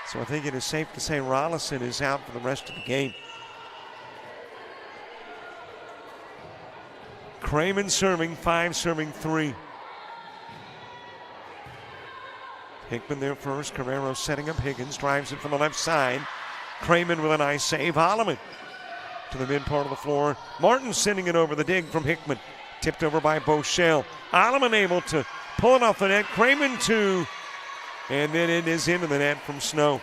So I think it is safe to say Rollison is out for the rest of the game. Cramen serving, 5 serving 3. Hickman there first. Carrero setting up Higgins. Drives it from the left side. Cramen with a nice save. Holloman to the mid part of the floor. Martin sending it over the dig from Hickman. Tipped over by Boschel. Holloman able to pull it off the net. Cramen 2. And then it is into the net from Snow.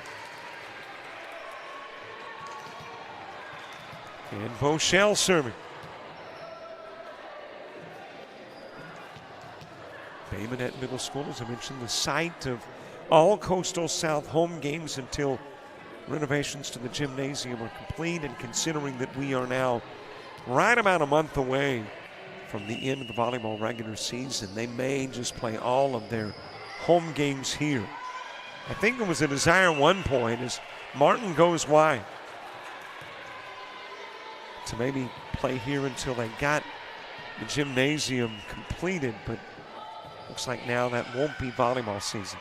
And Boschel serving. Bay Minette Middle School, as I mentioned, the site of all Coastal South home games until renovations to the gymnasium are complete, and considering that we are now right about a month away from the end of the volleyball regular season, they may just play all of their home games here. I think it was a desire at one point as Martin goes wide to maybe play here until they got the gymnasium completed, but looks like now that won't be volleyball season.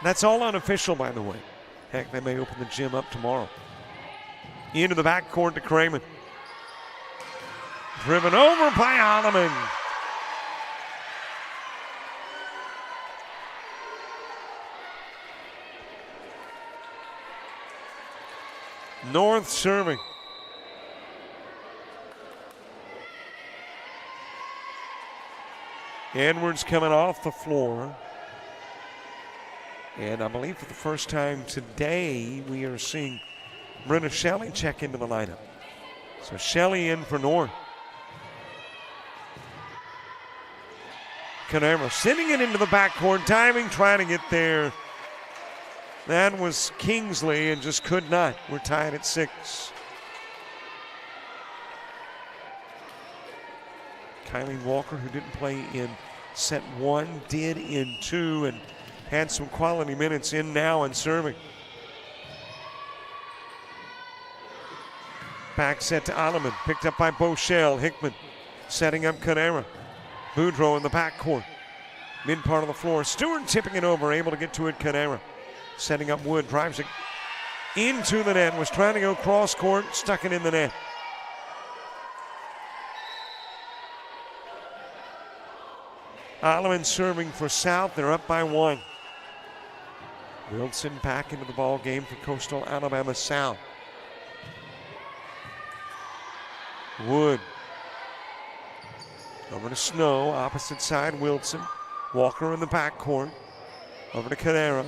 That's all unofficial, by the way. Heck, they may open the gym up tomorrow. Into the backcourt to Cramen. Driven over by Holloman. North serving. Edwards coming off the floor. And I believe for the first time today, we are seeing Brenna Shelley check into the lineup. So Shelley in for North. Canero sending it into the backcourt, diving, trying to get there. That was Kingsley and just could not. We're tied at 6. Kylie Walker, who didn't play in set 1, did in 2 and had some quality minutes in now and serving. Back set to Alleman, picked up by Boschel. Hickman setting up Canera. Boudreau in the backcourt. Mid part of the floor. Stewart tipping it over, able to get to it. Canera setting up Wood, drives it into the net. Was trying to go cross court, stuck it in the net. Alleman serving for South. They're up by 1. Wilson back into the ball game for Coastal Alabama South. Wood. Over to Snow, opposite side, Wilson. Walker in the backcourt. Over to Canera.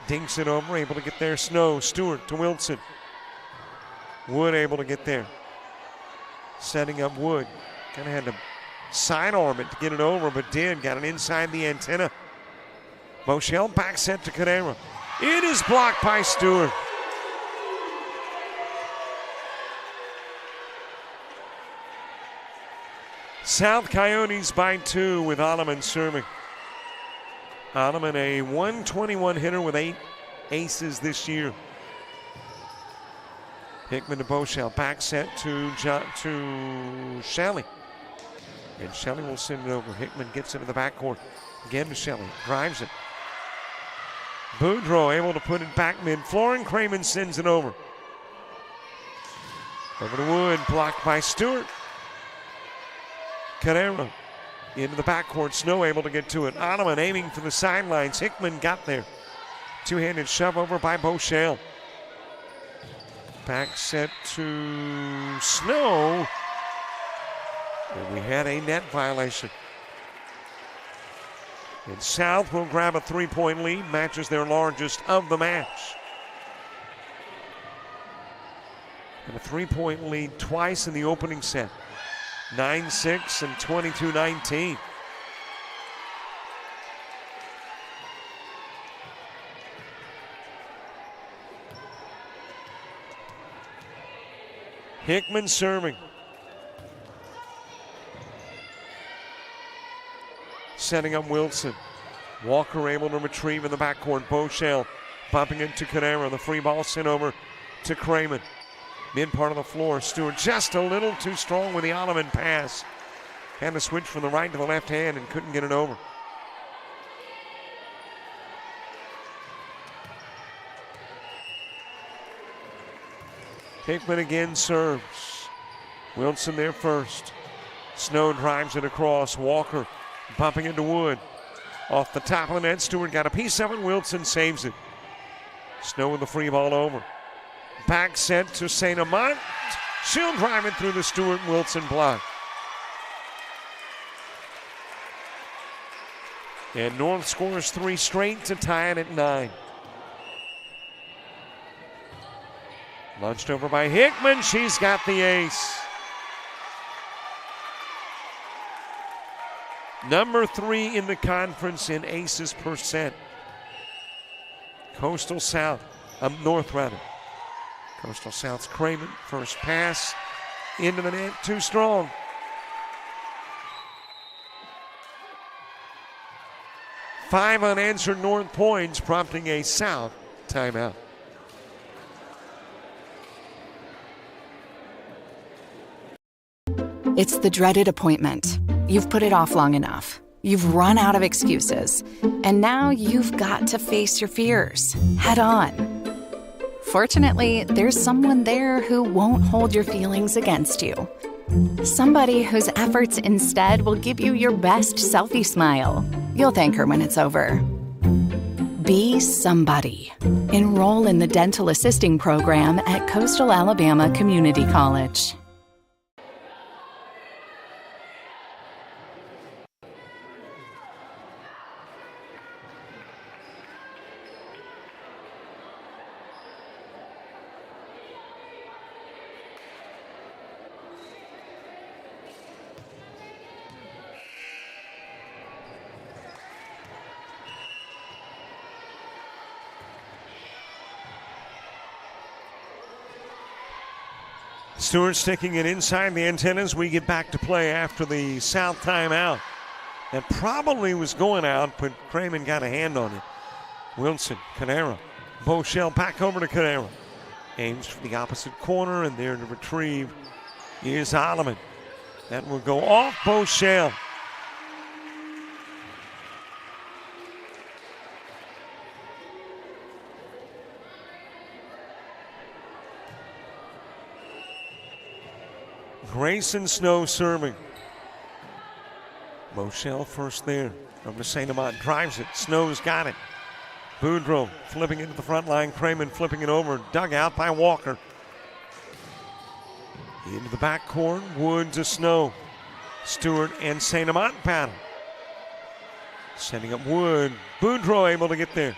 Dinks it over, able to get there. Snow, Stewart to Wilson. Wood able to get there. Setting up Wood. Kind of had to sidearm it to get it over, but did. Got it inside the antenna. Boschel back set to Canera. It is blocked by Stewart. South Coyotes by 2 with Alleman serving. Alleman, a 121 hitter with 8 aces this year. Hickman to Boschel. Back set to Shelley. And Shelley will send it over. Hickman gets into the backcourt. Again to Shelley. Drives it. Boudreau able to put it back mid-floor, and Cramen sends it over. Over to Wood. Blocked by Stewart. Canero into the backcourt. Snow able to get to it. Ottoman aiming for the sidelines. Hickman got there. Two-handed shove over by Boschel. Back set to Snow. And we had a net violation. And South will grab a 3-point lead, matches their largest of the match. And a 3-point lead twice in the opening set. 9-6 and 22-19. Hickman serving. Setting up Wilson. Walker able to retrieve in the backcourt. Boschel bumping into Canera. The free ball sent over to Craman. Mid part of the floor. Stewart just a little too strong with the Olivan pass. Had to switch from the right to the left hand and couldn't get it over. Hickman again serves. Wilson there first. Snow drives it across. Walker bumping into Wood. Off the top of the net, Stewart got a piece of it. Wilson saves it. Snow with the free ball over. Back set to St. Amant. She'll drive it through the Stewart-Wilson block. And North scores 3 straight to tie it at 9. Launched over by Hickman. She's got the ace. Number 3 in the conference in aces per set. Coastal South, North rather. Coastal South's Craman, first pass into the net, too strong. Five unanswered North points, prompting a South timeout. It's the dreaded appointment. You've put it off long enough. You've run out of excuses. And now you've got to face your fears head on. Fortunately, there's someone there who won't hold your feelings against you. Somebody whose efforts instead will give you your best selfie smile. You'll thank her when it's over. Be somebody. Enroll in the dental assisting program at Coastal Alabama Community College. Stewart sticking it inside the antennas. We get back to play after the South timeout. That probably was going out, but Craman got a hand on it. Wilson, Canera, Boschel back over to Canera. Aims for the opposite corner, and there to retrieve is Olivan. That will go off Boschel. Grayson Snow serving. Boschel first there. From St. Amant drives it. Snow's got it. Boudreau flipping it to the front line. Craman flipping it over. Dug out by Walker. Into the backcourt. Wood to Snow. Stewart and St. Amant battle. Setting up Wood. Boudreau able to get there.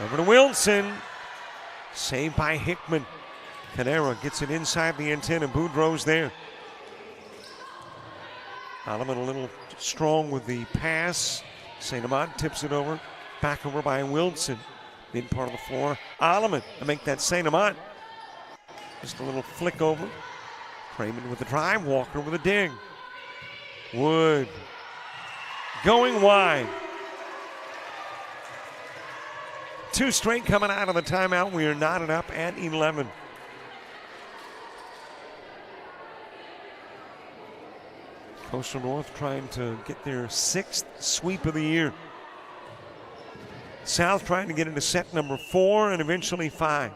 Over to Wilson. Saved by Hickman. Canera gets it inside the antenna. Boudreau's there. Olivan a little strong with the pass. St. Amant tips it over. Back over by Wilson. Mid part of the floor. Olivan to make that St. Amant. Just a little flick over. Craman with the drive. Walker with a dig. Wood going wide. 2 straight coming out of the timeout. We are knotted up at 11. Coastal North trying to get their 6th sweep of the year. South trying to get into set number 4 and eventually 5.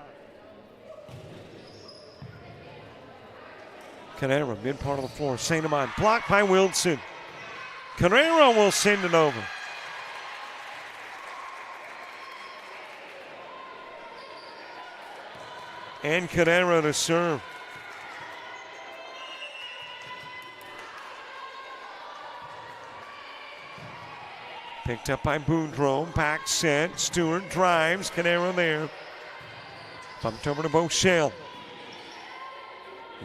Canera, mid part of the floor. St. Amant blocked by Wilson. Canera will send it over. And Canera to serve. Picked up by Boudreau. Back set. Stewart drives. Canero there. Bumped over to Bochelle.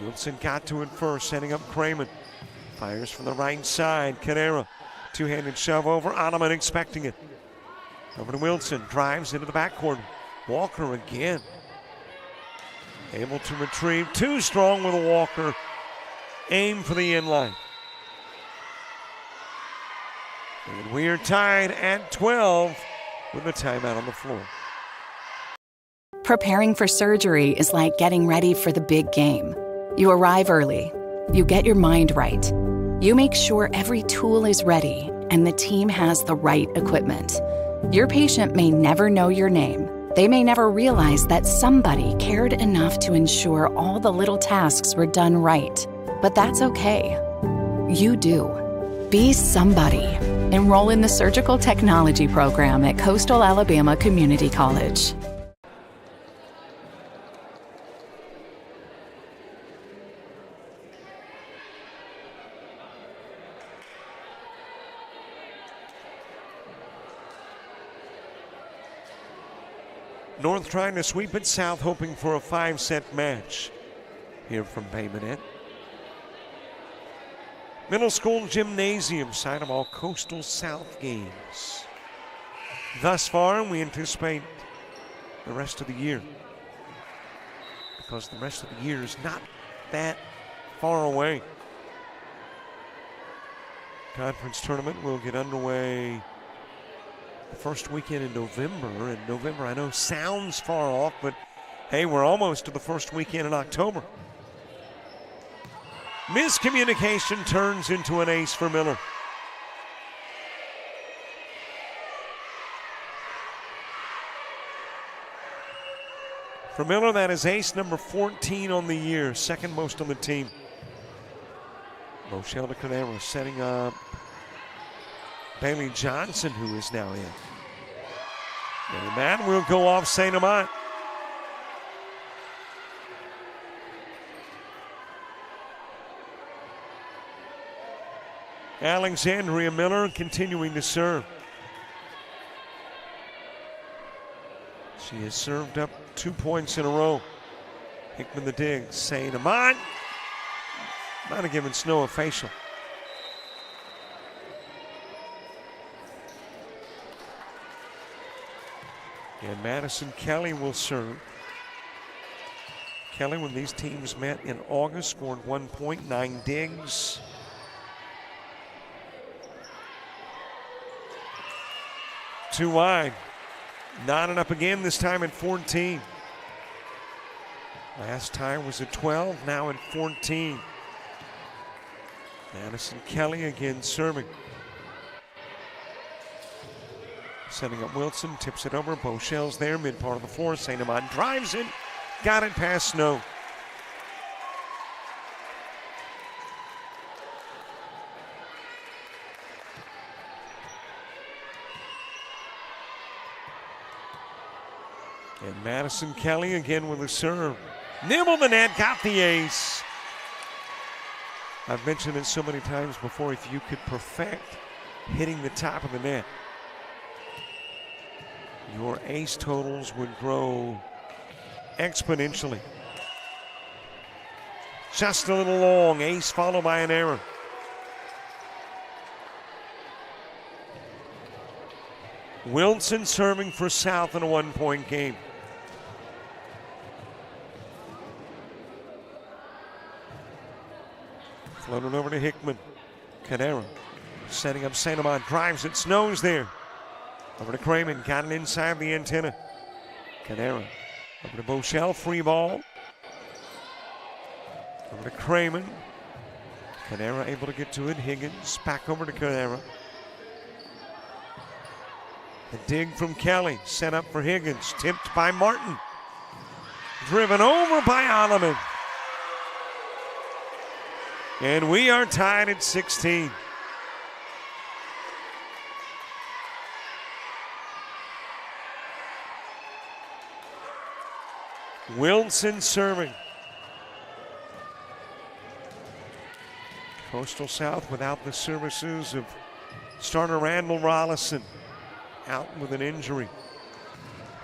Wilson got to it first, setting up Craman. Fires from the right side. Canero. Two-handed shove over. Ottoman expecting it. Over to Wilson. Drives into the backcourt. Walker again. Able to retrieve. Too strong with a Walker. Aim for the end line. And we are tied at 12 with the timeout on the floor. Preparing for surgery is like getting ready for the big game. You arrive early. You get your mind right. You make sure every tool is ready and the team has the right equipment. Your patient may never know your name. They may never realize that somebody cared enough to ensure all the little tasks were done right. But that's okay. You do. Be somebody. Enroll in the Surgical Technology program at Coastal Alabama Community College. North trying to sweep it, South hoping for a 5-set match here from Bay Minette. Middle school gymnasium, site of all Coastal South games. Thus far, we anticipate the rest of the year, because the rest of the year is not that far away. Conference tournament will get underway the first weekend in November. And November, I know, sounds far off, but hey, we're almost to the first weekend in October. Miscommunication turns into an ace for Miller. For Miller, that is ace number 14 on the year, second most on the team. Rochelle de Canero setting up Bailey Johnson, who is now in. And that will go off St. Amant. Alexandria Miller continuing to serve. She has served up 2 points in a row. Hickman the dig. St. Amant might have given Snow a facial. And Madison Kelly will serve. Kelly, when these teams met in August, scored 1 point, 9 digs. Too wide. Knotted up again, this time at 14. Last time was at 12, now at 14. Madison Kelly again serving. Setting up Wilson, tips it over. Bochelle's there, mid part of the floor. St. Amant drives it, got it past Snow. And Madison Kelly again with a serve. Nibbled the net, got the ace. I've mentioned it so many times before, if you could perfect hitting the top of the net, your ace totals would grow exponentially. Just a little long, ace followed by an error. Wilson serving for South in a 1 point game. Floated over to Hickman. Canero setting up St. Amant, drives it, Snow's there. Over to Craman, got it inside the antenna. Canero over to Bochelle, free ball. Over to Craman. Canero able to get to it. Higgins back over to Canero. The dig from Kelly, set up for Higgins, tipped by Martin. Driven over by Ottoman. And we are tied at 16. Wilson serving. Coastal South without the services of starter Randall Rollison. out with an injury.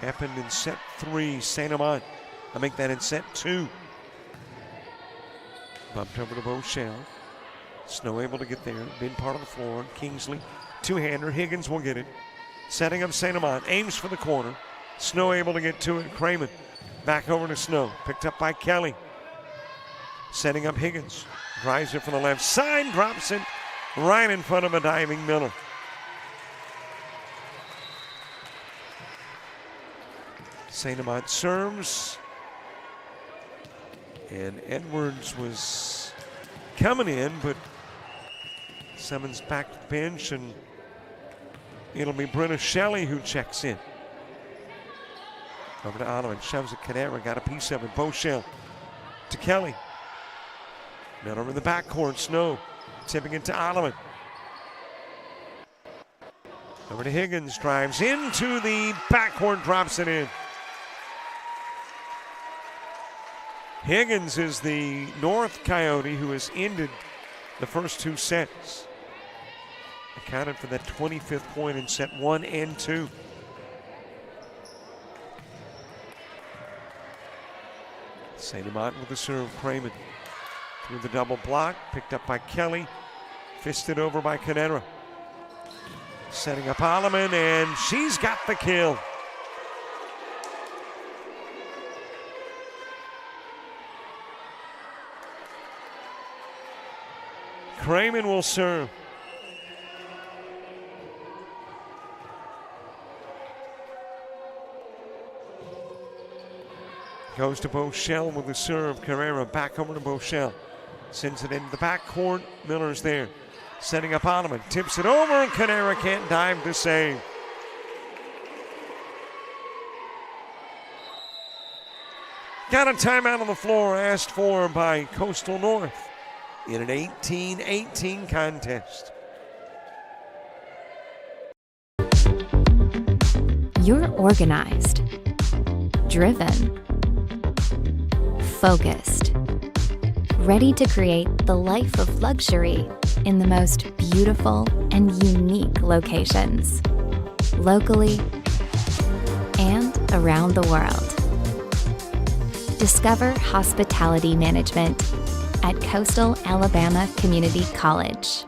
Happened in set 3, St. Amant. I make that in set 2. Bumped over to Beauchelle. Snow able to get there, been part of the floor. Kingsley, two-hander. Higgins will get it. Setting up St. Amant, aims for the corner. Snow able to get to it. Craman back over to Snow. Picked up by Kelly. Setting up Higgins. Drives it from the left side, drops it right in front of a diving Miller. St. Amant serves. And Edwards was coming in, but Simmons back to the bench, and it'll be Brenna Shelley who checks in. Over to Ottoman, shoves it. Cadera got a piece of it. Beauchelle to Kelly. Miller in the backcourt. Snow tipping it to Ottoman. Over to Higgins, drives into the backcourt, drops it in. Higgins is the North Coyote who has ended the first 2 sets. Accounted for that 25th point in set 1 and 2. St. Amant with the serve. Craman through the double block. Picked up by Kelly. Fisted over by Cadera. Setting up Alleman, and she's got the kill. Craman will serve. Goes to Beauchelle with the serve. Carrera back over to Beauchelle. Sends it into the backcourt. Miller's there. Setting up Ottoman. Tips it over. Carrera can't dive to save. Got a timeout on the floor asked for by Coastal North in an 18-18 contest. You're organized, driven, focused, ready to create the life of luxury in the most beautiful and unique locations, locally and around the world. Discover hospitality management at Coastal Alabama Community College.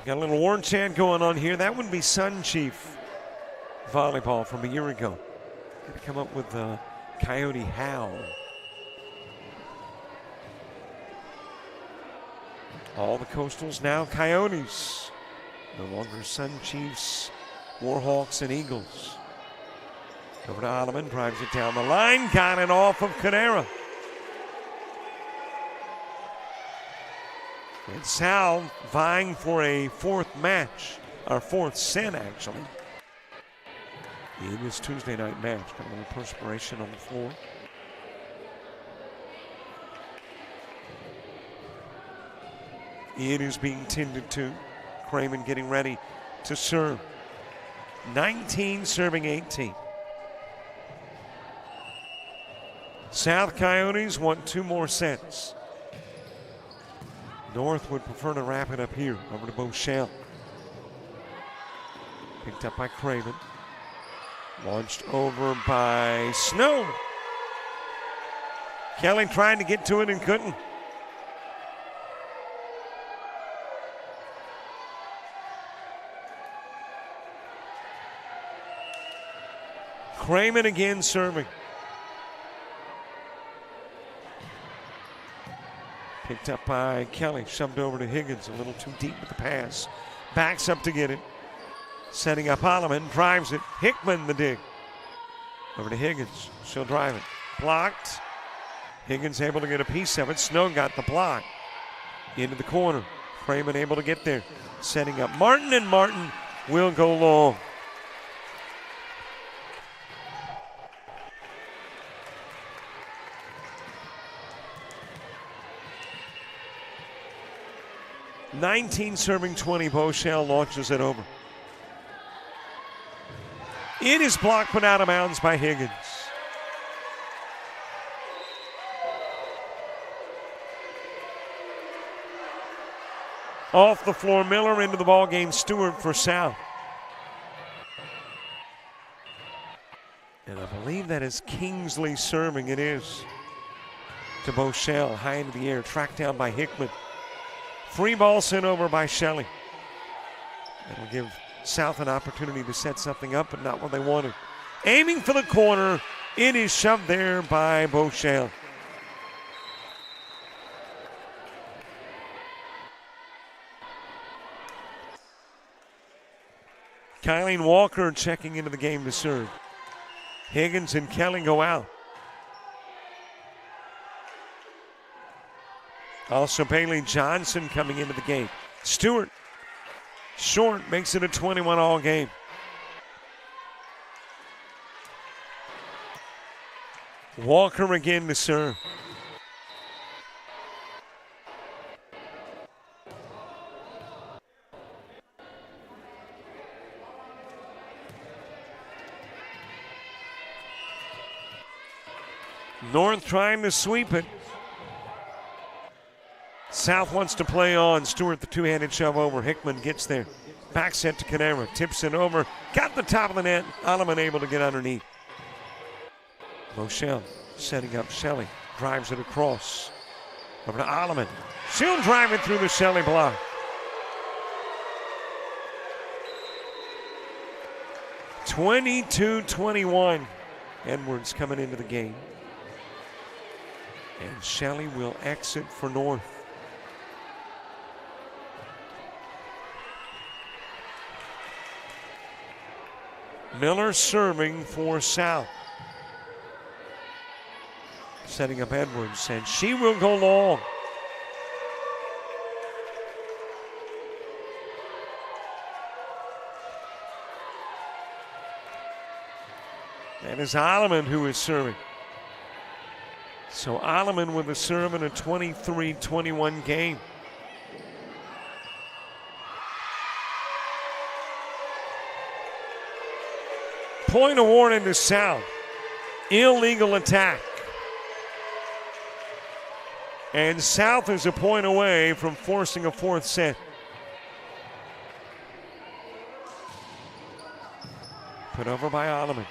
Got a little war chant going on here. That would be Sun Chief Volleyball from a year ago. Got to come up with the Coyote Howl. All the Coastals now Coyotes. No longer Sun Chiefs, Warhawks, and Eagles. Over to Ottoman, drives it down the line, got it off of Cadera. And Sal vying for a 4th match, or 4th set actually, in this Tuesday night match. Got a little perspiration on the floor. It is being tended to. Craman getting ready to serve. 19 serving 18. South Coyotes want 2 more sets. North would prefer to wrap it up here. Over to Beauchelle. Picked up by Craman. Launched over by Snow. Kelly tried to get to it and couldn't. Craman again serving. Picked up by Kelly, shoved over to Higgins, a little too deep with the pass. Backs up to get it. Setting up Holloman, drives it. Hickman the dig. Over to Higgins, she'll drive it. Blocked. Higgins able to get a piece of it. Snow got the block. Into the corner. Craman able to get there. Setting up Martin, and Martin will go long. 19 serving 20. Beauchelle launches it over. It is blocked but out of bounds by Higgins. Off the floor, Miller into the ball game. Stewart for South. And I believe that is Kingsley serving. It is. To Beauchelle, high into the air, tracked down by Hickman. Free ball sent over by Shelley. That'll give South an opportunity to set something up, but not what they wanted. Aiming for the corner. It is shoved there by Beauchelle. Kylene Walker checking into the game to serve. Higgins and Kelly go out. Also Bailey Johnson coming into the game. Stewart, short, makes it a 21-all game. Walker again to serve. North trying to sweep it. South wants to play on. Stewart, the two-handed shove over. Hickman gets there. Back set to Canera. Tips it over. Got the top of the net. Alleman able to get underneath. Beauchelle setting up Shelley. Drives it across. Over to Alleman. She'll drive it through the Shelley block. (22-21). Edwards coming into the game. And Shelley will exit for North. Miller serving for South. Setting up Edwards, and she will go long. That is Alleman who is serving. So Alleman with a serve in a 23-21 game. Point awarded to South. Illegal attack. And South is a point away from forcing a fourth set. Put over by Alleman.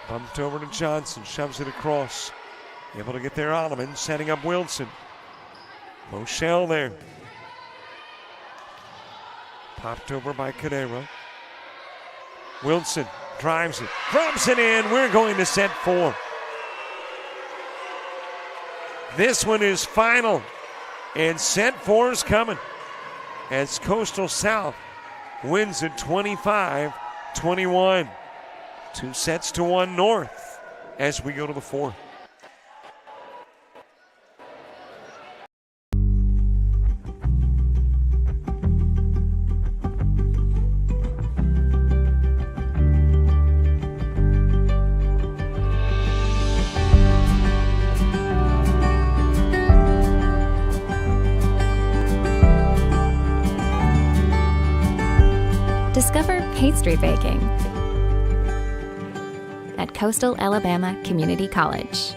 Bumped over to Johnson. Shoves it across. Able to get there, Alleman. Setting up Wilson. Beauchelle there. Popped over by Cadera. Wilson drives it. Drops it in. We're going to set 4. This one is final. And set 4 is coming. As Coastal South wins at 25-21. 2-1 North as we go to the 4th. Discover pastry baking at Coastal Alabama Community College.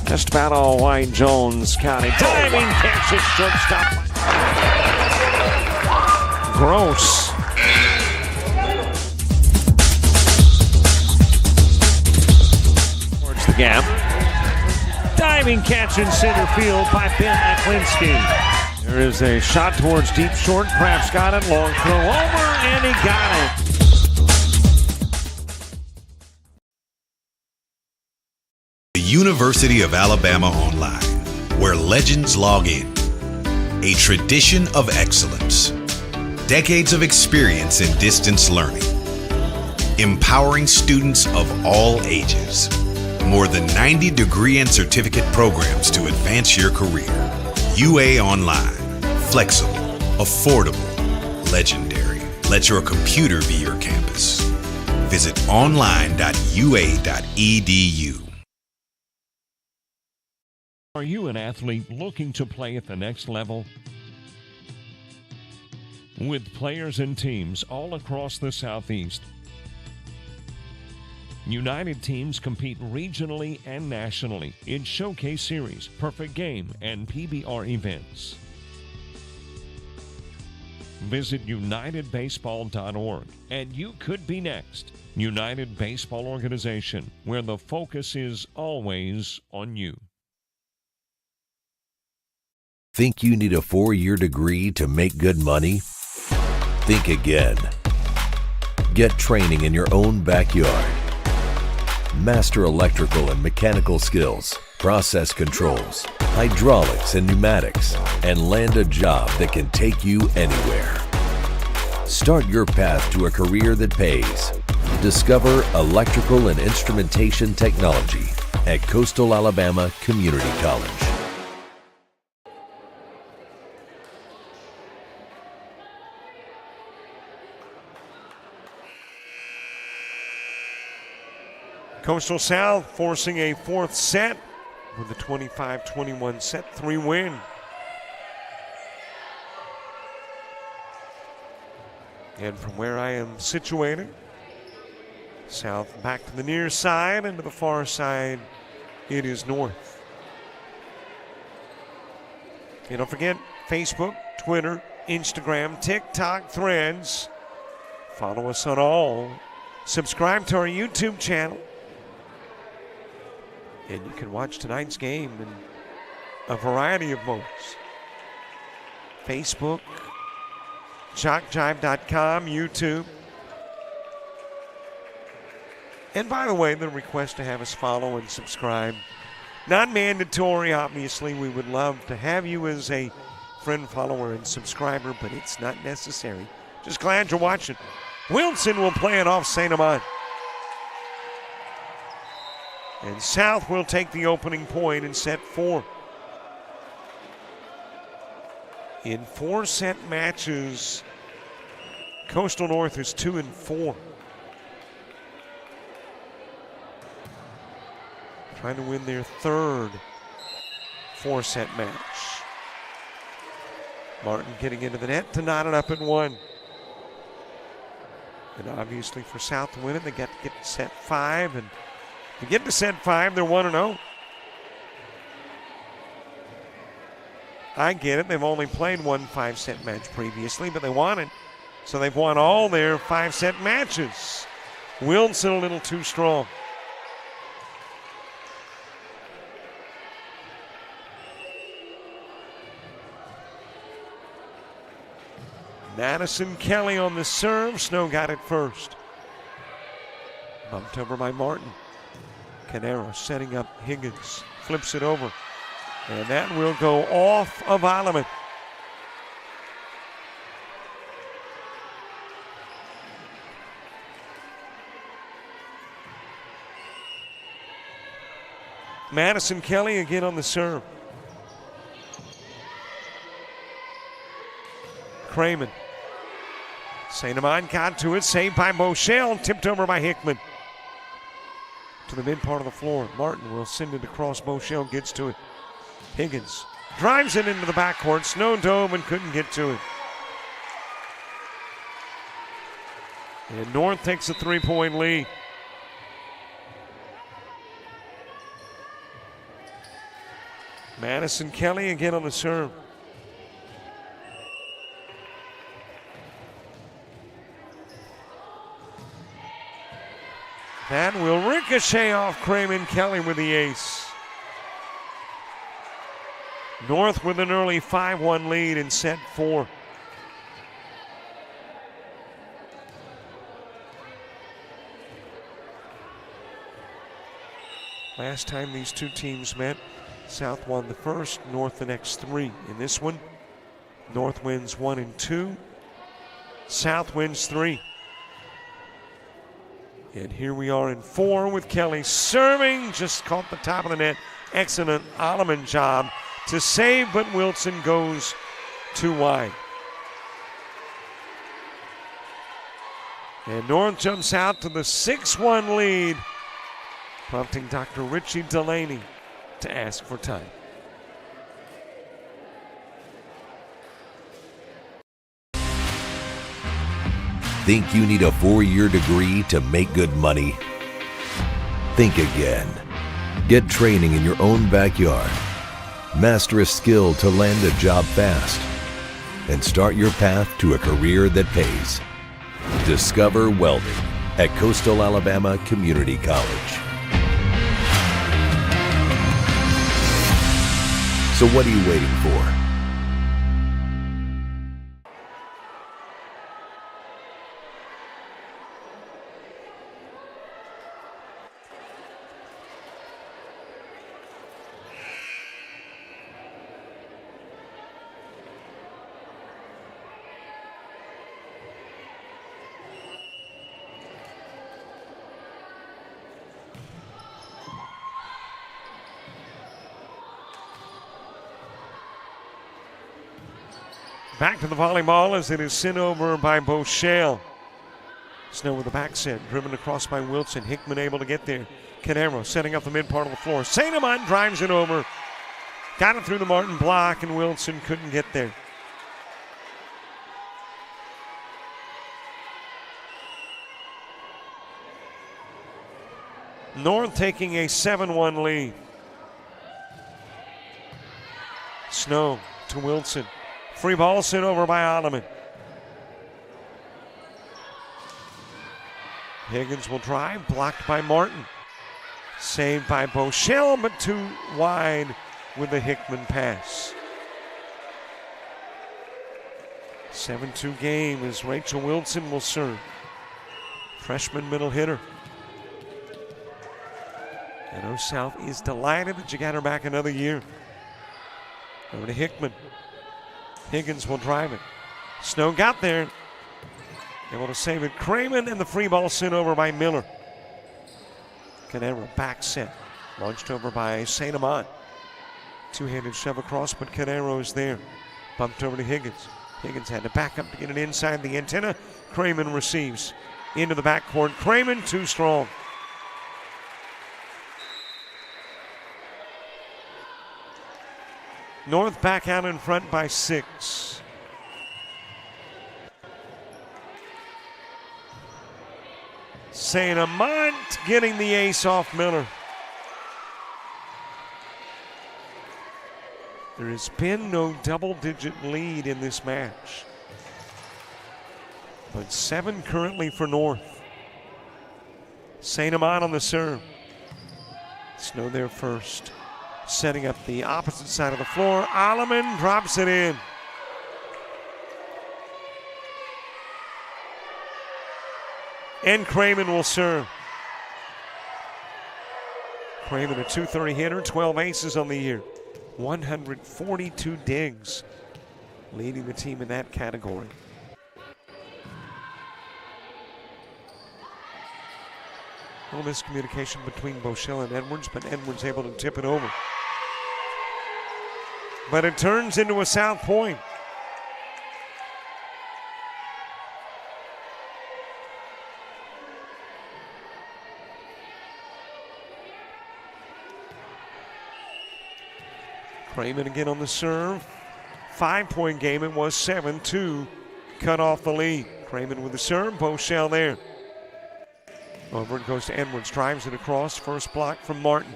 Just about all White Jones County. Diving catch it, shortstop. Gross. Towards the gap. Diving catch in center field by Ben Aklinski. There is a shot towards deep short. Crafts got it. Long throw over, and he got it. The University of Alabama Online, where legends log in. A tradition of excellence. Decades of experience in distance learning. Empowering students of all ages. More than 90 degree and certificate programs to advance your career. UA Online. Flexible, affordable, legendary. Let your computer be your campus. Visit online.ua.edu. Are you an athlete looking to play at the next level? With players and teams all across the Southeast, United teams compete regionally and nationally in Showcase Series, Perfect Game, and PBR events. Visit UnitedBaseball.org and you could be next. United Baseball Organization, where the focus is always on you. Think you need a 4-year degree to make good money? Think again. Get training in your own backyard. Master electrical and mechanical skills, process controls, hydraulics and pneumatics, and land a job that can take you anywhere. Start your path to a career that pays. Discover electrical and instrumentation technology at Coastal Alabama Community College. Coastal South forcing a fourth set with a 25-21 set 3 win. And from where I am situated, South back to the near side, and to the far side, it is North. And don't forget Facebook, Twitter, Instagram, TikTok, Threads. Follow us on all. Subscribe to our YouTube channel. And you can watch tonight's game in a variety of modes. Facebook, JockJive.com, YouTube. And by the way, the request to have us follow and subscribe, not mandatory, obviously. We would love to have you as a friend, follower, and subscriber, but it's not necessary. Just glad you're watching. Wilson will play it off St. Amant. And South will take the opening point in set 4. In 4-set matches, Coastal North is 2-4. Trying to win their third 4-set match. Martin getting into the net to knot it up at 1. And obviously for South to win it, they got to get to set 5, and to get to set 5, they're 1-0. I get it. They've only played one 5-set match previously, but they won it. So they've won all their 5-set matches. Wilson a little too strong. Madison Kelly on the serve. Snow got it first. Bumped over by Martin. Canero setting up Higgins, flips it over, and that will go off of Alleman. Madison Kelly again on the serve. Craman. St. Amant got to it, saved by Bochelle, tipped over by Hickman. To the mid part of the floor. Martin will send it across. Bochelle gets to it. Higgins drives it into the backcourt. Snow dove and couldn't get to it. And North takes a 3-point lead. Madison Kelly again on the serve. That will ricochet off Craman. Kelly with the ace. North with an early 5-1 lead in set 4. Last time these two teams met, South won the first, North the next 3. In this one, North wins 1 and 2. South wins 3. And here we are in 4 with Kelly serving. Just caught the top of the net. Excellent Alleman job to save, but Wilson goes too wide. And North jumps out to the 6-1 lead, prompting Dr. Richie Delaney to ask for time. Think you need a 4-year degree to make good money? Think again. Get training in your own backyard. Master a skill to land a job fast. And start your path to a career that pays. Discover welding at Coastal Alabama Community College. So what are you waiting for? Back to the volleyball as it is sent over by Boschel. Snow with the back set, driven across by Wilson. Hickman able to get there. Canero setting up the mid part of the floor. St. Amant drives it over. Got it through the Martin block, and Wilson couldn't get there. North taking a 7-1 lead. Snow to Wilson. Free ball sent over by Ottoman. Higgins will drive, blocked by Martin. Saved by Boschel, but too wide with the Hickman pass. 7-2 game as Rachel Wilson will serve. Freshman middle hitter. And O-South is delighted that you got her back another year. Over to Hickman. Higgins will drive it. Snow got there. Able to save it. Craman, and the free ball sent over by Miller. Canero back set. Launched over by St. Amant. Two-handed shove across, but Canero is there. Bumped over to Higgins. Higgins had to back up to get it inside the antenna. Craman receives. Into the backcourt. Craman too strong. North back out in front by 6. St. Amant getting the ace off Miller. There has been no double-digit lead in this match, but 7 currently for North. St. Amant on the serve. Snow there first. Setting up the opposite side of the floor. Alleman drops it in. And Craman will serve. Craman, a .230 hitter, 12 aces on the year. 142 digs, leading the team in that category. A little miscommunication between Boschel and Edwards, but Edwards able to tip it over. But it turns into a South point. Craman again on the serve. 5-point game. It was 7-2. Cut off the lead. Craman with the serve. Boschel there. Over it goes to Edwards. Drives it across. First block from Martin.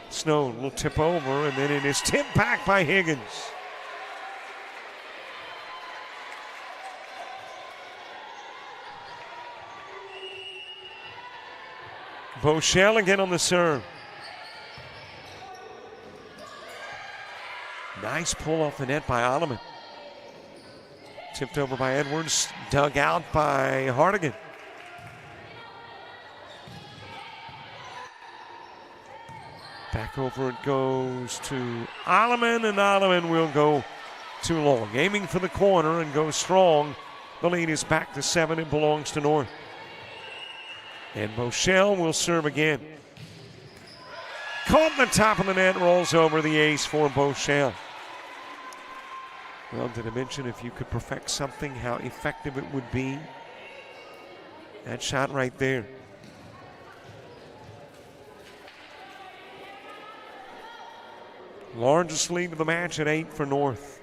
Snow will tip over, and then it is tipped back by Higgins. Boschel again on the serve. Nice pull off the net by Ottoman. Tipped over by Edwards, dug out by Hardigan. Back over it goes to Alleman, and Alleman will go too long. Aiming for the corner and goes strong. The lead is back to 7. It belongs to North. And Boschel will serve again. Caught the top of the net, rolls over the ace for Boschel. Well, did I mention if you could perfect something, how effective it would be? That shot right there. Largest lead of the match at 8 for North.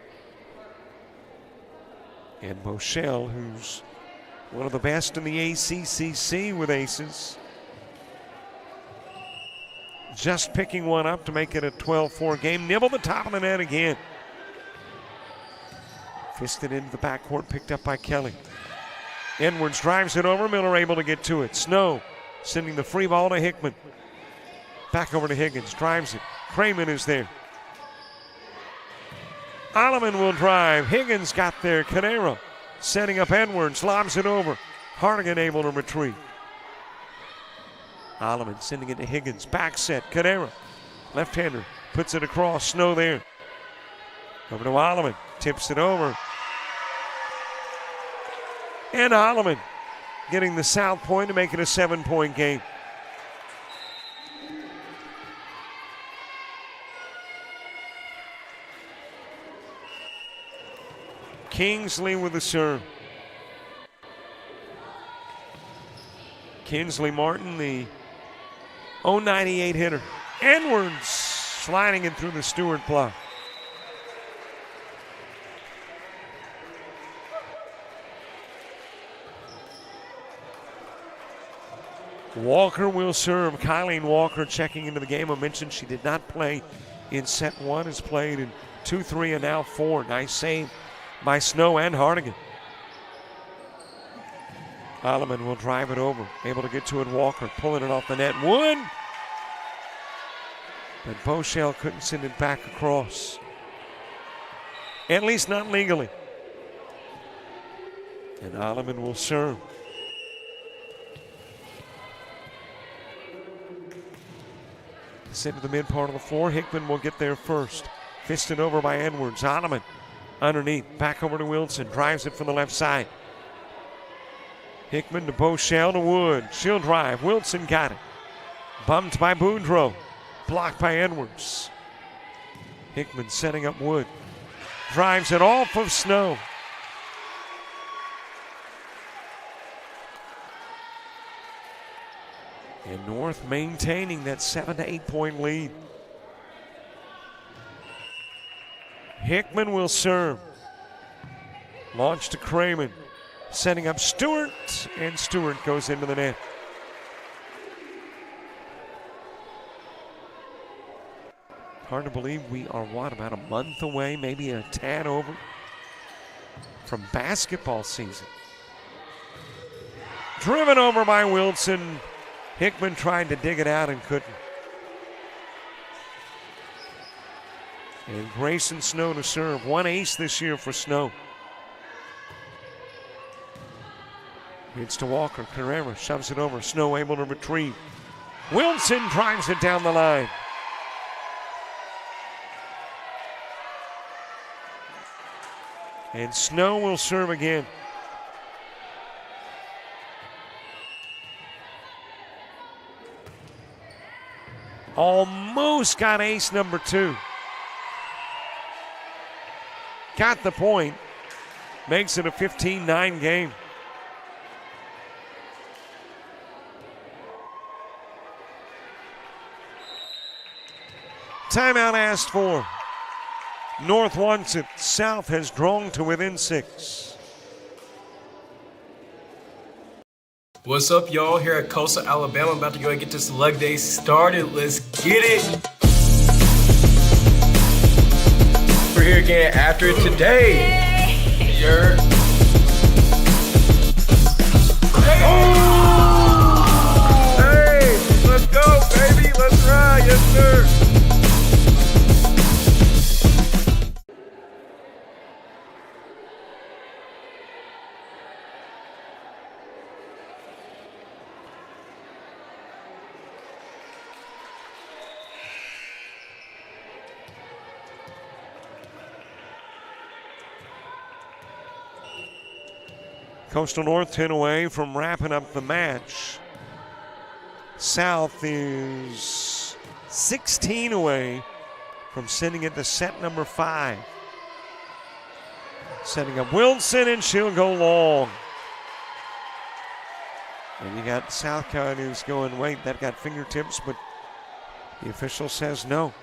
And Boschel, who's one of the best in the ACCC with aces, just picking one up to make it a 12-4 game. Nibble the top of the net again. Fisted into the backcourt, picked up by Kelly. Edwards drives it over. Miller able to get to it. Snow sending the free ball to Hickman. Back over to Higgins. Drives it. Craman is there. Alleman will drive. Higgins got there. Canero setting up Edwards. Lobs it over. Hardigan able to retrieve. Alleman sending it to Higgins. Back set. Canero. Left-hander. Puts it across. Snow there. Over to Alleman. Tips it over. And Alleman getting the south point to make it a 7-point game. Kingsley with the serve. Kinsley Martin, the 098 hitter. Edwards sliding it through the Stewart block. Walker will serve. Kylene Walker checking into the game. I mentioned she did not play in set 1. Has played in 2, 3, and now 4. Nice save by Snow and Hardigan. Alleman will drive it over. Able to get to it. Walker pulling it off the net. Wood! But Boschel couldn't send it back across. At least not legally. And Alleman will serve. Sent to the mid part of the floor. Hickman will get there first. Fisted over by Edwards. Alleman underneath. Back over to Wilson. Drives it from the left side. Hickman to Boschel to Wood. She'll drive. Wilson got it. Bumped by Boudreau. Blocked by Edwards. Hickman setting up Wood. Drives it off of Snow. And North maintaining that 7 to 8 point lead. Hickman will serve. Launch to Craman. Setting up Stewart, and Stewart goes into the net. Hard to believe we are, about a month away, maybe a tad over, from basketball season. Driven over by Wilson. Hickman tried to dig it out and couldn't. And Grayson Snow to serve. 1 ace this year for Snow. It's to Walker. Carrera shoves it over. Snow able to retrieve. Wilson drives it down the line. And Snow will serve again. Almost got ace number 2. Got the point. Makes it a 15-9 game. Timeout asked for. North wants it. South has drawn to within 6. What's up, y'all? Here at Coastal Alabama. I'm about to go and get this leg day started. Let's get it. We're here again after today. You're... Hey, let's go, baby. Let's ride. Yes, sir. Coastal North 10 away from wrapping up the match. South is 16 away from sending it to set number 5. Setting up Wilson, and she'll go long. And you got Southcott who's going, wait, that got fingertips, but the official says no.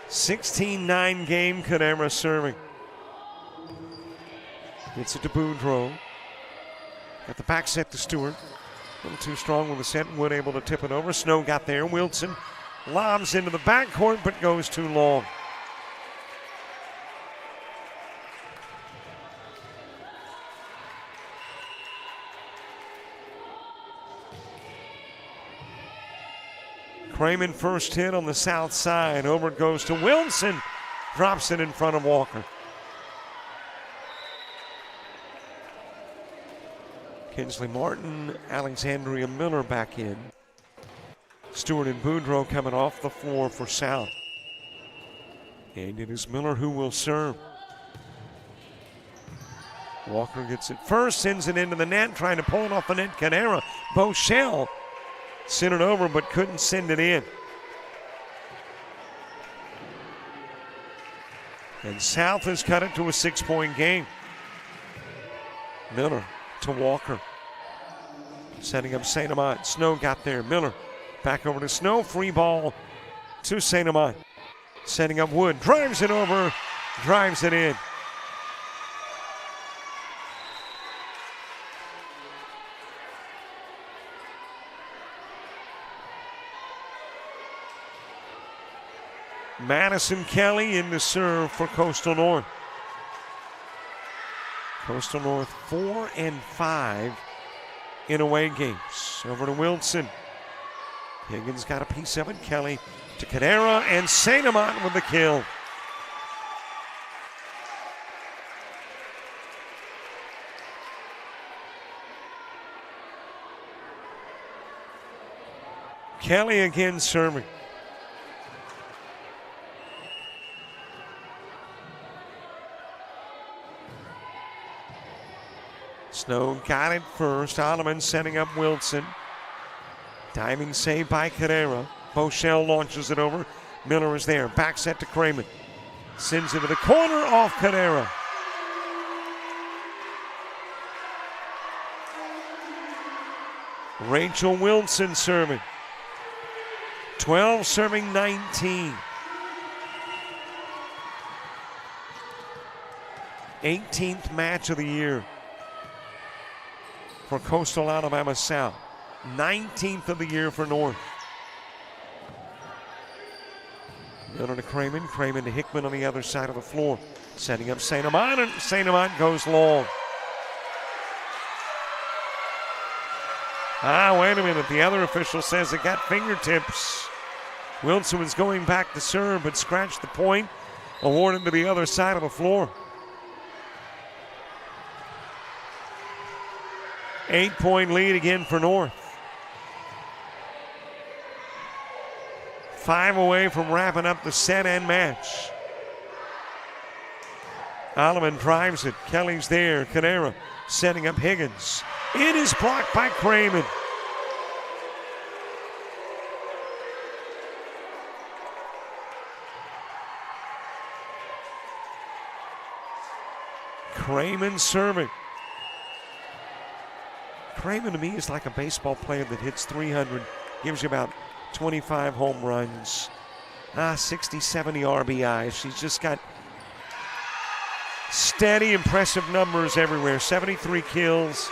16-9 game, Cadera serving. Gets it to Boudreau. Got the back set to Stewart. A little too strong with the set. Wood able to tip it over. Snow got there. Wilson lobs into the backcourt, but goes too long. Cramen first hit on the south side. Over it goes to Wilson. Drops it in front of Walker. Kinsley Martin, Alexandria Miller back in. Stewart and Boudreau coming off the floor for South. And it is Miller who will serve. Walker gets it first, sends it into the net, trying to pull it off the net. Cadera. Bochelle sent it over but couldn't send it in. And South has cut it to a 6-point game. Miller to Walker. Setting up St. Amant. Snow got there. Miller back over to Snow. Free ball to St. Amant. Setting up Wood. Drives it over. Drives it in. Madison Kelly in the serve for Coastal North. Coastal North 4-5 in away games. Over to Wilson. Higgins got a piece of it. Kelly to Cadera, and St. Amant with the kill. Kelly again serving. Snow got it first. Ottoman setting up Wilson. Diving save by Cadera. Bochelle launches it over. Miller is there. Back set to Cramen. Sends it to the corner off Cadera. Rachel Wilson serving. 12 serving 19. 18th match of the year for Coastal Alabama South. 19th of the year for North. Miller to Cramen. Cramen to Hickman on the other side of the floor. Setting up St. Amant, and St. Amant goes long. Wait a minute. The other official says it got fingertips. Wilson was going back to serve, but scratched the point. Awarded to the other side of the floor. 8-point lead again for North. 5 away from wrapping up the set and match. Alleman drives it. Kelly's there. Cadera setting up Higgins. It is blocked by Cramen. Cramen serving. Cramen to me is like a baseball player that hits 300, gives you about 25 home runs, 60, 70 RBIs. She's just got steady, impressive numbers everywhere. 73 kills,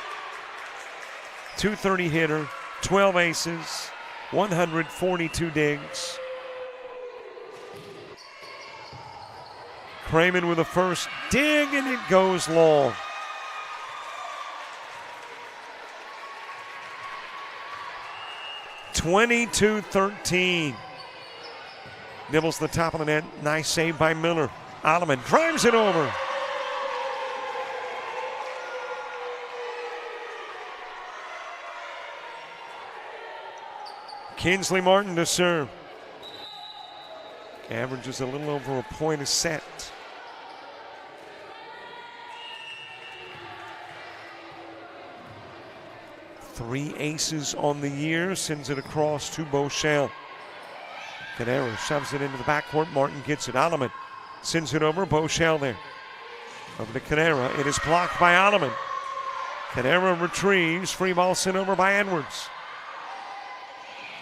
230 hitter, 12 aces, 142 digs. Cramen with the first dig, and it goes long. (22-13). Nibbles the top of the net. Nice save by Miller. Alleman drives it over. Kinsley Martin to serve. Averages a little over a point a set. 3 aces on the year. Sends it across to Bochelle. Cadera shoves it into the backcourt. Martin gets it. Alleman sends it over. Bochelle there. Over to Cadera. It is blocked by Alleman. Cadera retrieves. Free ball sent over by Edwards.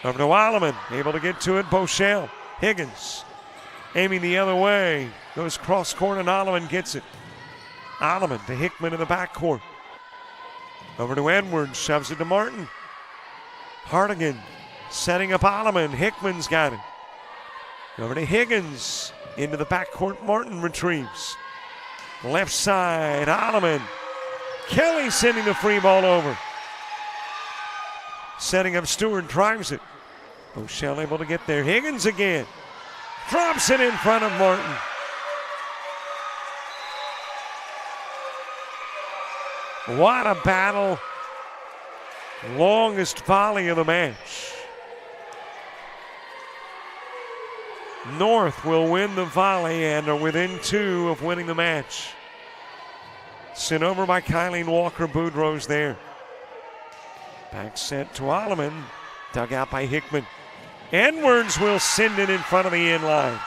Over to Alleman. Able to get to it. Boschel. Higgins. Aiming the other way. Goes cross court and Alleman gets it. Alleman to Hickman in the backcourt. Over to Edwards. Shoves it to Martin. Hardigan setting up Alleman. Hickman's got it. Over to Higgins. Into the backcourt. Martin retrieves. Left side. Alleman. Kelly sending the free ball over. Setting up Stewart. Drives it. Boschel able to get there. Higgins again. Drops it in front of Martin. What a battle. Longest volley of the match. North will win the volley and are within 2 of winning the match. Sent over by Kylene Walker. Boudreau's there. Back set to Alleman. Dug out by Hickman. Edwards will send it in front of the end line.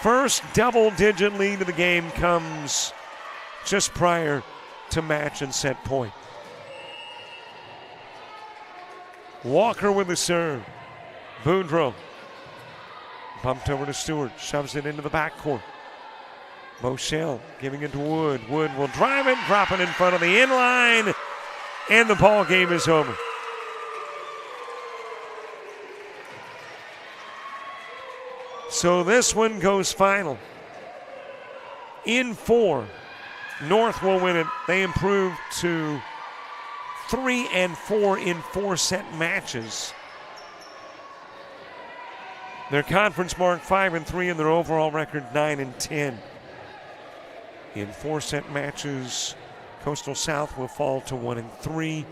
First double-digit lead of the game comes just prior to match and set point. Walker with the serve. Boudreau. Bumped over to Stewart. Shoves it into the backcourt. Boschel giving it to Wood. Wood will drive it, drop it in front of the end line, and the ball game is over. So this one goes final. In 4, North will win it. They improve to 3-4 in 4-set matches. Their conference mark 5-3 and their overall record 9-10. In 4-set matches, Coastal South will fall to 1-3,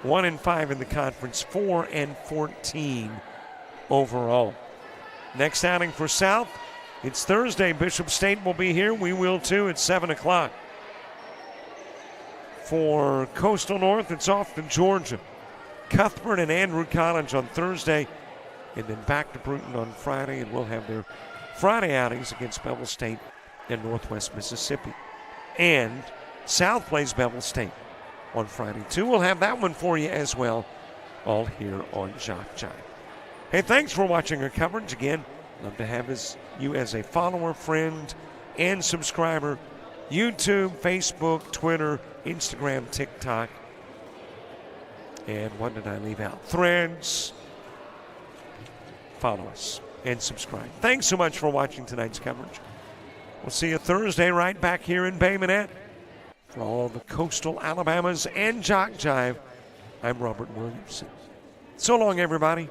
1-5 in the conference, 4-14 overall. Next outing for South, it's Thursday. Bishop State will be here. We will too at 7 o'clock. For Coastal North, it's off to Georgia. Cuthbert and Andrew College on Thursday, and then back to Bruton on Friday, and we'll have their Friday outings against Bevel State and Northwest Mississippi. And South plays Bevel State on Friday too. We'll have that one for you as well, all here on JockJive. Hey, thanks for watching our coverage. Again, love to have you as a follower, friend, and subscriber. YouTube, Facebook, Twitter, Instagram, TikTok. And what did I leave out? Threads. Follow us and subscribe. Thanks so much for watching tonight's coverage. We'll see you Thursday right back here in Bay Minette. For all the Coastal Alabamas and JockJive, I'm Robert Williamson. So long, everybody.